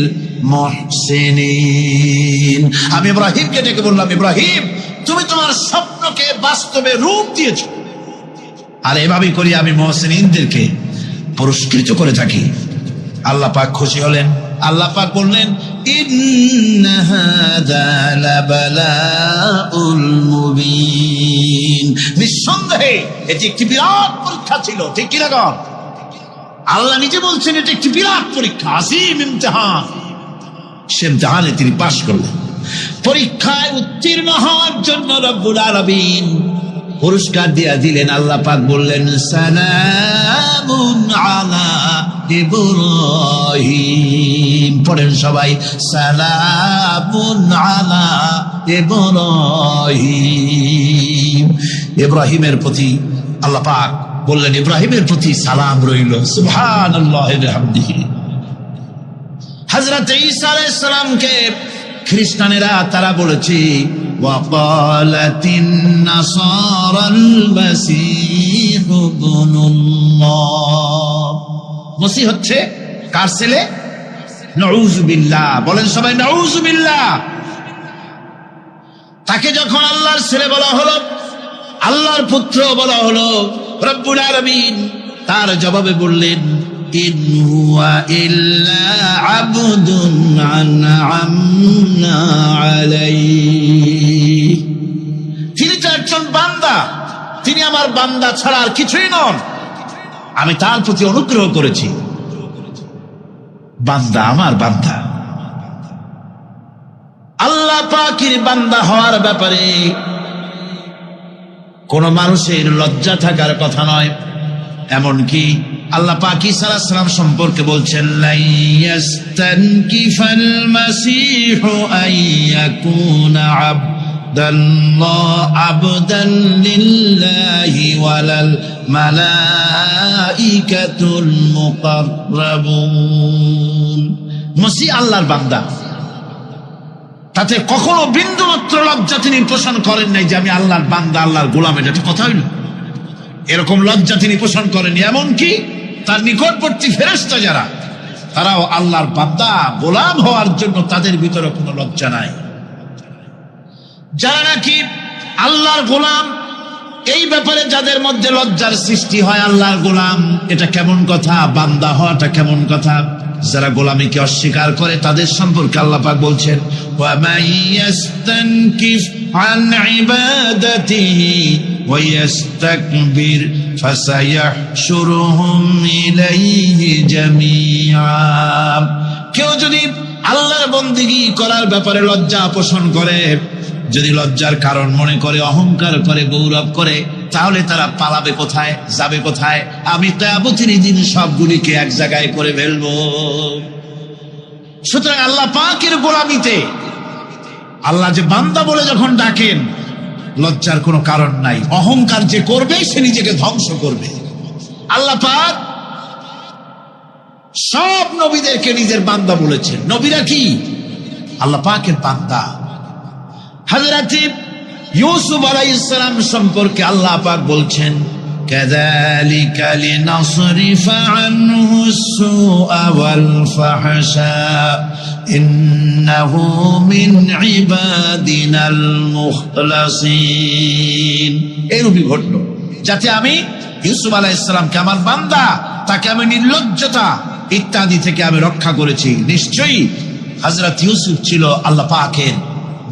মুহসিনিন। আমি ইব্রাহিমকে ডেকে বললাম, ইব্রাহিম, তুমি তোমার স্বপ্নকে বাস্তবে রূপ দিয়েছো, আর এভাবেই করি আমি মুহসিনিনদেরকে পুরস্কৃত করে থাকি। আল্লাহ পাক খুশি হলেন। আল্লাহ পাক বললেন, ইন্না হাযা লাবালাউল মুবিন। নিঃসন্দেহে এটি একটি বিরাট পরীক্ষা ছিল, ঠিক কি না? আল্লাহ নিজে বলছেন এটা একটি বিরাট পরীক্ষা, আসিম ইমতিহান। সে ইমতিহানে তিনি পাশ করলেন। পরীক্ষায় উত্তীর্ণ হওয়ার জন্য রব্বুল আলামিন পুরস্কার দিয়া দিলেন। আল্লাহ পাক বললেন, সালামুন আলা ইব্রাহিম। পড়েন সবাই, সালামুন আলা ইব্রাহিম। ইব্রাহিমের প্রতি আল্লাহ পাক বললেন, ইব্রাহিমের প্রতি সালাম রইল। সুবহানাল্লাহি ওয়া বিহামদিহি। হযরত ঈসা আলাইহিস সালামকে খ্রিস্টানেরা তারা বলেছে, ওয়াকালাতিন নাসারাল মাসীহু ইবনুল্লাহ। মসিহ হচ্ছে কার ছেলে? নাউযু বিল্লাহ। বলেন সবাই, নাউযু বিল্লাহ। তাকে যখন আল্লাহর ছেলে বলা হলো, আল্লাহর পুত্র বলা হলো, রব্বুল আলামিন তার জবাবে বললেন, ইন হুয়া ইল্লা আবদুন আনআমনা আলাইহি। তিনি তো একজন বান্দা, তিনি আমার বান্দা ছাড়া আর কিছুই নন। আমি তার প্রতি অনুগ্রহ করেছি। বান্দা, আমার বান্দা। আল্লাহ পাকের বান্দা হওয়ার ব্যাপারে কোন মানুষের লজ্জা থাকার কথা নয়। এমনকি আল্লাহ পাক ঈসা আলাইহিস সালাম সম্পর্কে বলছেন, লা ইয়াস্তানকিফাল মাসীহু আইয়াকুনা আবদান লিল্লাহি ওয়ালাল মালাইকাতুল মুকাররাবুন। মসিহ আল্লাহর বান্দা, তাতে কখনো বিন্দুমাত্র লজ্জা তিনি পোষণ করেন নাই যে আমি আল্লাহর বান্দা, আল্লাহর গোলাম। এটা কথা হইল? এরকম লজ্জা তিনি পোষণ করেনি। এমনকি তার নিকটবর্তী ফেরেশতা যারা, তারাও আল্লাহর বান্দা, গোলাম হওয়ার জন্য তাদের ভিতরে কোনো লজ্জা নাই। যারা নাকি আল্লাহর গোলাম, এই ব্যাপারে যাদের মধ্যে লজ্জার সৃষ্টি হয়, আল্লাহর গোলাম এটা কেমন কথা, বান্দা হওয়াটা কেমন কথা। যারা গোলামীকে অস্বীকার করে তাদের সম্পর্কে আল্লাহ পাক বলছেন, ওয়া মাইয়াস্তানকিফ আন ইবাদাতিহি ওয়া ইস্তাকবির ফাসায়াহশুরুহুম ইলাইহি জামিআ। কেউ যদি আল্লাহর বন্দেগী করার ব্যাপারে লজ্জা পোষণ করে, যদি লজ্জার কারণ মনে করে, অহংকার করে, গৌরব করে, তাহলে তারা পালাবে কোথায়, যাবে কোথায়? আমি কিয়ামতের দিন সবগুলিকে এক জায়গায় করে ফেলবো। সুতরাং আল্লাহ পাকের গোলামিতে আল্লাহ যে বান্দা বলে যখন ডাকেন, লজ্জার কোনো কারণ নাই। অহংকার যে করবে সে নিজেকে ধ্বংস করবে। আল্লাহ পাক সব নবীদেরকে নিজের বান্দা বলেছেন। নবীরা কি আল্লাহ পাকের বান্দা। হযরত ইউসুফ আলাইহিস সালাম সম্পর্কে আল্লাহ পাক বলছেন, কাযালিকা লিনাসরিফা আনহু সুআ ওয়াল ফাহশা ইন্নাহু মিন ইবাদিনাল মুখলাসিন। এরূপই ঘটলো যাতে আমি ইউসুফ আলাইহিস সালামকে, আমার বান্দা, তাকে আমি নির্লজ্জতা ইত্যাদি থেকে আমি রক্ষা করেছি। নিশ্চয়ই হযরত ইউসুফ ছিল আল্লাহ পাকের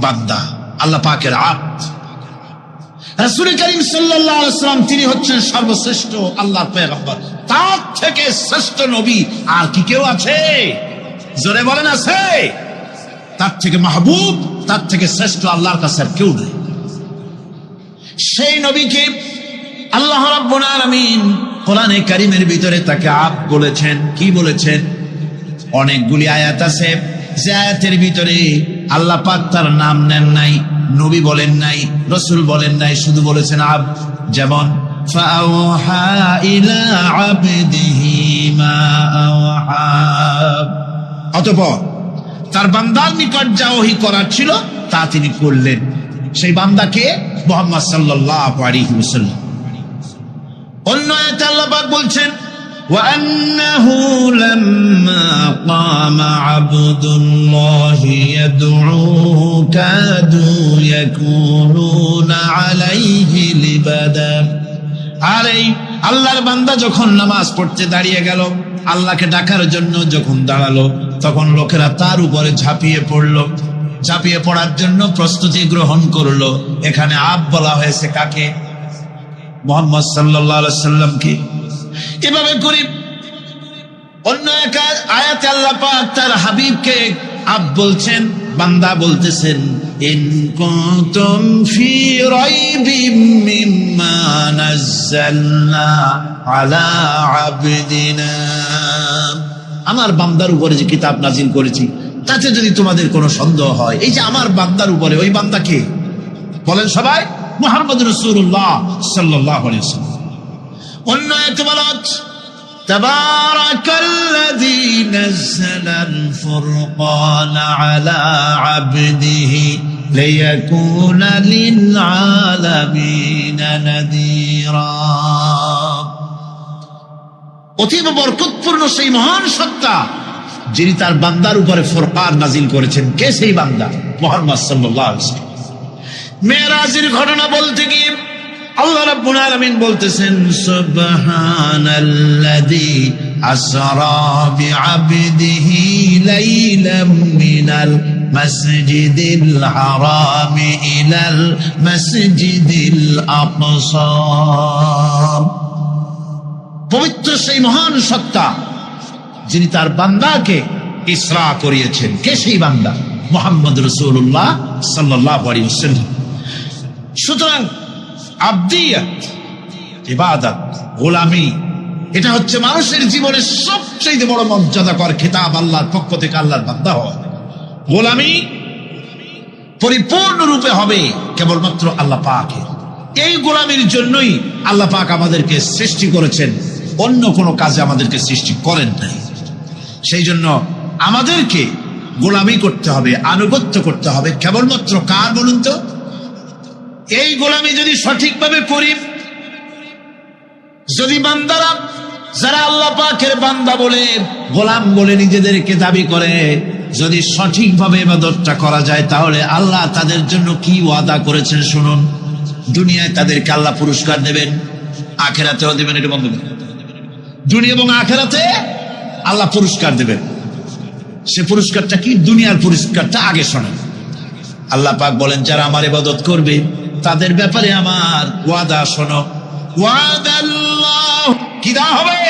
বান্দা, আল্লাহ পাকের আব্দ। রাসূল করিম সাল্লাল্লাহু আলাইহি ওয়াসাল্লাম তিনি হচ্ছেন সর্বশ্রেষ্ঠ আল্লাহর পয়গম্বর। তার থেকে শ্রেষ্ঠ নবী আর কি কেউ আছে? জোরে বলেন আছে? তার থেকে মাহবুব, তার থেকে শ্রেষ্ঠ আল্লাহর কাছে আর কেউ নেই। সেই নবীকে আল্লাহ রাব্বুল আলামিন কোরআনে কারীমের ভিতরে তাকে আব্দ বলেছেন। কি বলেছেন? অনেকগুলি আয়াত আছে যে আয়াতের ভিতরে আল্লাহ পাক তার নাম নেন নাই, নবী বলেন নাই, রাসূল বলেন নাই, শুধু বলেছেন আব্দ। যেমন ফাআওহা ইলা আবদিহি মা আওহা। অতঃপর তার বান্দার নিকট যা ওহী করার ছিল তা তিনি করলেন। সেই বান্দাকে মুহাম্মদ সাল্লাল্লাহু আলাইহি ওয়াসাল্লাম। অন্য আয়াতে আল্লাহ পাক বলছেন, وأنه لما قام عبد الله يدعوه كادوا يكونون عليه لبدا। আল্লাহর বান্দা যখন নামাজ পড়তে দাঁড়িয়ে গেল, আল্লাহকে ডাকার জন্য যখন দাঁড়ালো, তখন লোকেরা তার উপরে ঝাঁপিয়ে পড়লো। ঝাঁপিয়ে পড়ার জন্য প্রস্তুতি গ্রহণ করলো। এখানে আব্দ বলা হয়েছে কাকে? মুহাম্মদ সাল্লাল্লাহু আলাইহি ওয়াসাল্লামকে। এভাবে করে অন্য এক আয়াতে আল্লাহ পাক তার হাবিবকে আব্দ বলছেন, বান্দা বলতেছেন, ইন কুনতুম ফি রাইবিম মিম্মা নাযালনা আলা আবদিনা। আমার বান্দার উপরে যে কিতাব নাজিল করেছি তাতে যদি তোমাদের কোনো সন্দেহ হয়, এই যে আমার বান্দার উপরে, ওই বান্দা কে? বলেন সবাই, মুহাম্মদ রাসূলুল্লাহ সাল্লাল্লাহু আলাইহি ওয়াসাল্লাম। অন্য আয়াতে বলা হচ্ছে, তাবারাকাল্লাযী নাযালাল ফুরকানা আলা আবদিহি লিয়াকুনা লিল আলামিনা নাযীরা। অতীব বরকতপূর্ণ সেই মহান সত্তা যিনি তার বান্দার উপরে ফুরকান নাজিল করেছেন। কে সেই বান্দা? মুহাম্মদ সাল্লাল্লাহু আলাইহি ওয়াসাল্লাম। মেরাজের ঘটনা বলতে গিয়ে আল্লাহ রাব্বুল আলামিন বলতেছেন, সুবহানাল্লাযী আসরা বিআবদিহি লাইলাম মিনাল মাসজিদিল হারাম ইলাল মাসজিদিল আকসা। পবিত্র সেই মহান সত্তা যিনি তার বান্দাকে ইসরা করিয়েছেন। কে সেই বান্দা? মুহাম্মদ রাসূলুল্লাহ সাল্লাল্লাহু আলাইহি ওয়াসাল্লাম। সুতরাং আবদিয়াত, ইবাদত, গোলামি, এটা হচ্ছে মানুষের জীবনের সবচেয়ে বড় মর্যাদাকর খেতাব আল্লাহর পক্ষ থেকে। আল্লাহর বান্দা হওয়া, গোলামি পরিপূর্ণরূপে হবে কেবলমাত্র আল্লাহ পাকের। এই গোলামির জন্যই আল্লাহ পাক আমাদেরকে সৃষ্টি করেছেন, অন্য কোনো কাজে আমাদেরকে সৃষ্টি করেন নাই। সেই জন্য আমাদেরকে গোলামি করতে হবে, আনুগত্য করতে হবে কেবলমাত্র কার বলুন তো? এই গোলামি যদি সঠিকভাবে করি, যদি বান্দারা যারা আল্লাহ পাকের বান্দা বলে, গোলাম বলে নিজেদেরকে দাবি করে, যদি সঠিকভাবে ইবাদতটা করা যায়, তাহলে আল্লাহ তাদের জন্য কি ওয়াদা করেছেন শুনুন। দুনিয়ায় তাদেরকে আল্লাহ পুরস্কার দেবেন, আখেরাতেও দেবেন। এটা বন্ধ করুন। দুনিয়া এবং আখেরাতে আল্লাহ পুরস্কার দেবেন। সে পুরস্কারটা কি? দুনিয়ার পুরস্কারটা আগে শোনেন। আল্লাহ পাক বলেন, যারা আমার ইবাদত করবে তাদের ব্যাপারে আমার ওয়াদা শোনো। ওয়াদাল্লাহ কি দেওয়া হবে?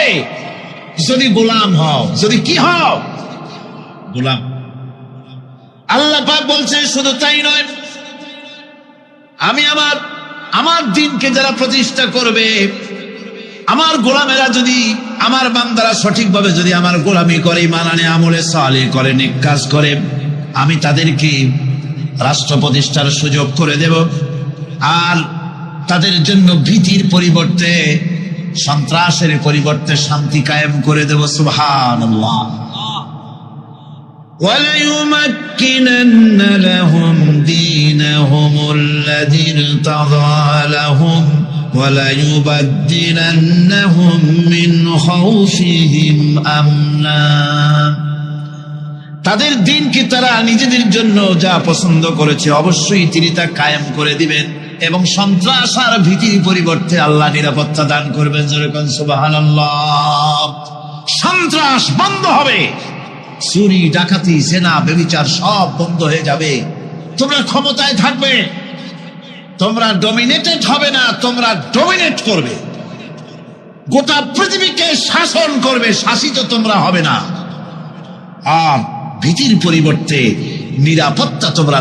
যদি গোলাম হও, যদি কি হও? গোলাম। আল্লাহ পাক বলছেন শুধু তাই নয়, আমি আমার দিনকে যারা প্রতিষ্ঠা করবে, আমার গোলামেরা যদি, আমার বান্দারা সঠিকভাবে যদি আমার গোলামি করে, ঈমান আনে, আমলে সালেহ করে, নেক কাজ করে, আমি তাদেরকে রাষ্ট্র প্রতিষ্ঠার সুযোগ করে দেব। আর তাদের জন্য ভীতির পরিবর্তে, সন্ত্রাসের পরিবর্তে শান্তি কায়েম করে দেব। সুবহানাল্লাহ। وَلَيُمَكِّنَنَّ لَهُمْ دِينَهُمُ الَّذِي ارْتَضَىٰ لَهُمْ وَلَيُبَدِّلَنَّهُمْ مِنْ خَوْفِهِمْ أَمْنًا। তাদের দিনকে তারা নিজেদের জন্য যা পছন্দ করেছে অবশ্যই তিনি তা কায়েম করে দিবেন, এবং সন্ত্রাস আর ভীতির পরিবর্তে আল্লাহ নিরাপত্তা দান করবেন। যেরকম সুবহানাল্লাহ। সন্ত্রাস বন্ধ হবে, চুরি, ডাকাতি, জেনা, ব্যভিচার সব বন্ধ হয়ে যাবে। তোমরা ক্ষমতায় থাকবে, তোমরা ডমিনেটেড হবে না, তোমরা ডমিনেট করবে। গোটা পৃথিবীকে শাসন করবে, শাসিত তোমরা হবে না। আর ভীতির পরিবর্তে নিরাপত্তা তোমরা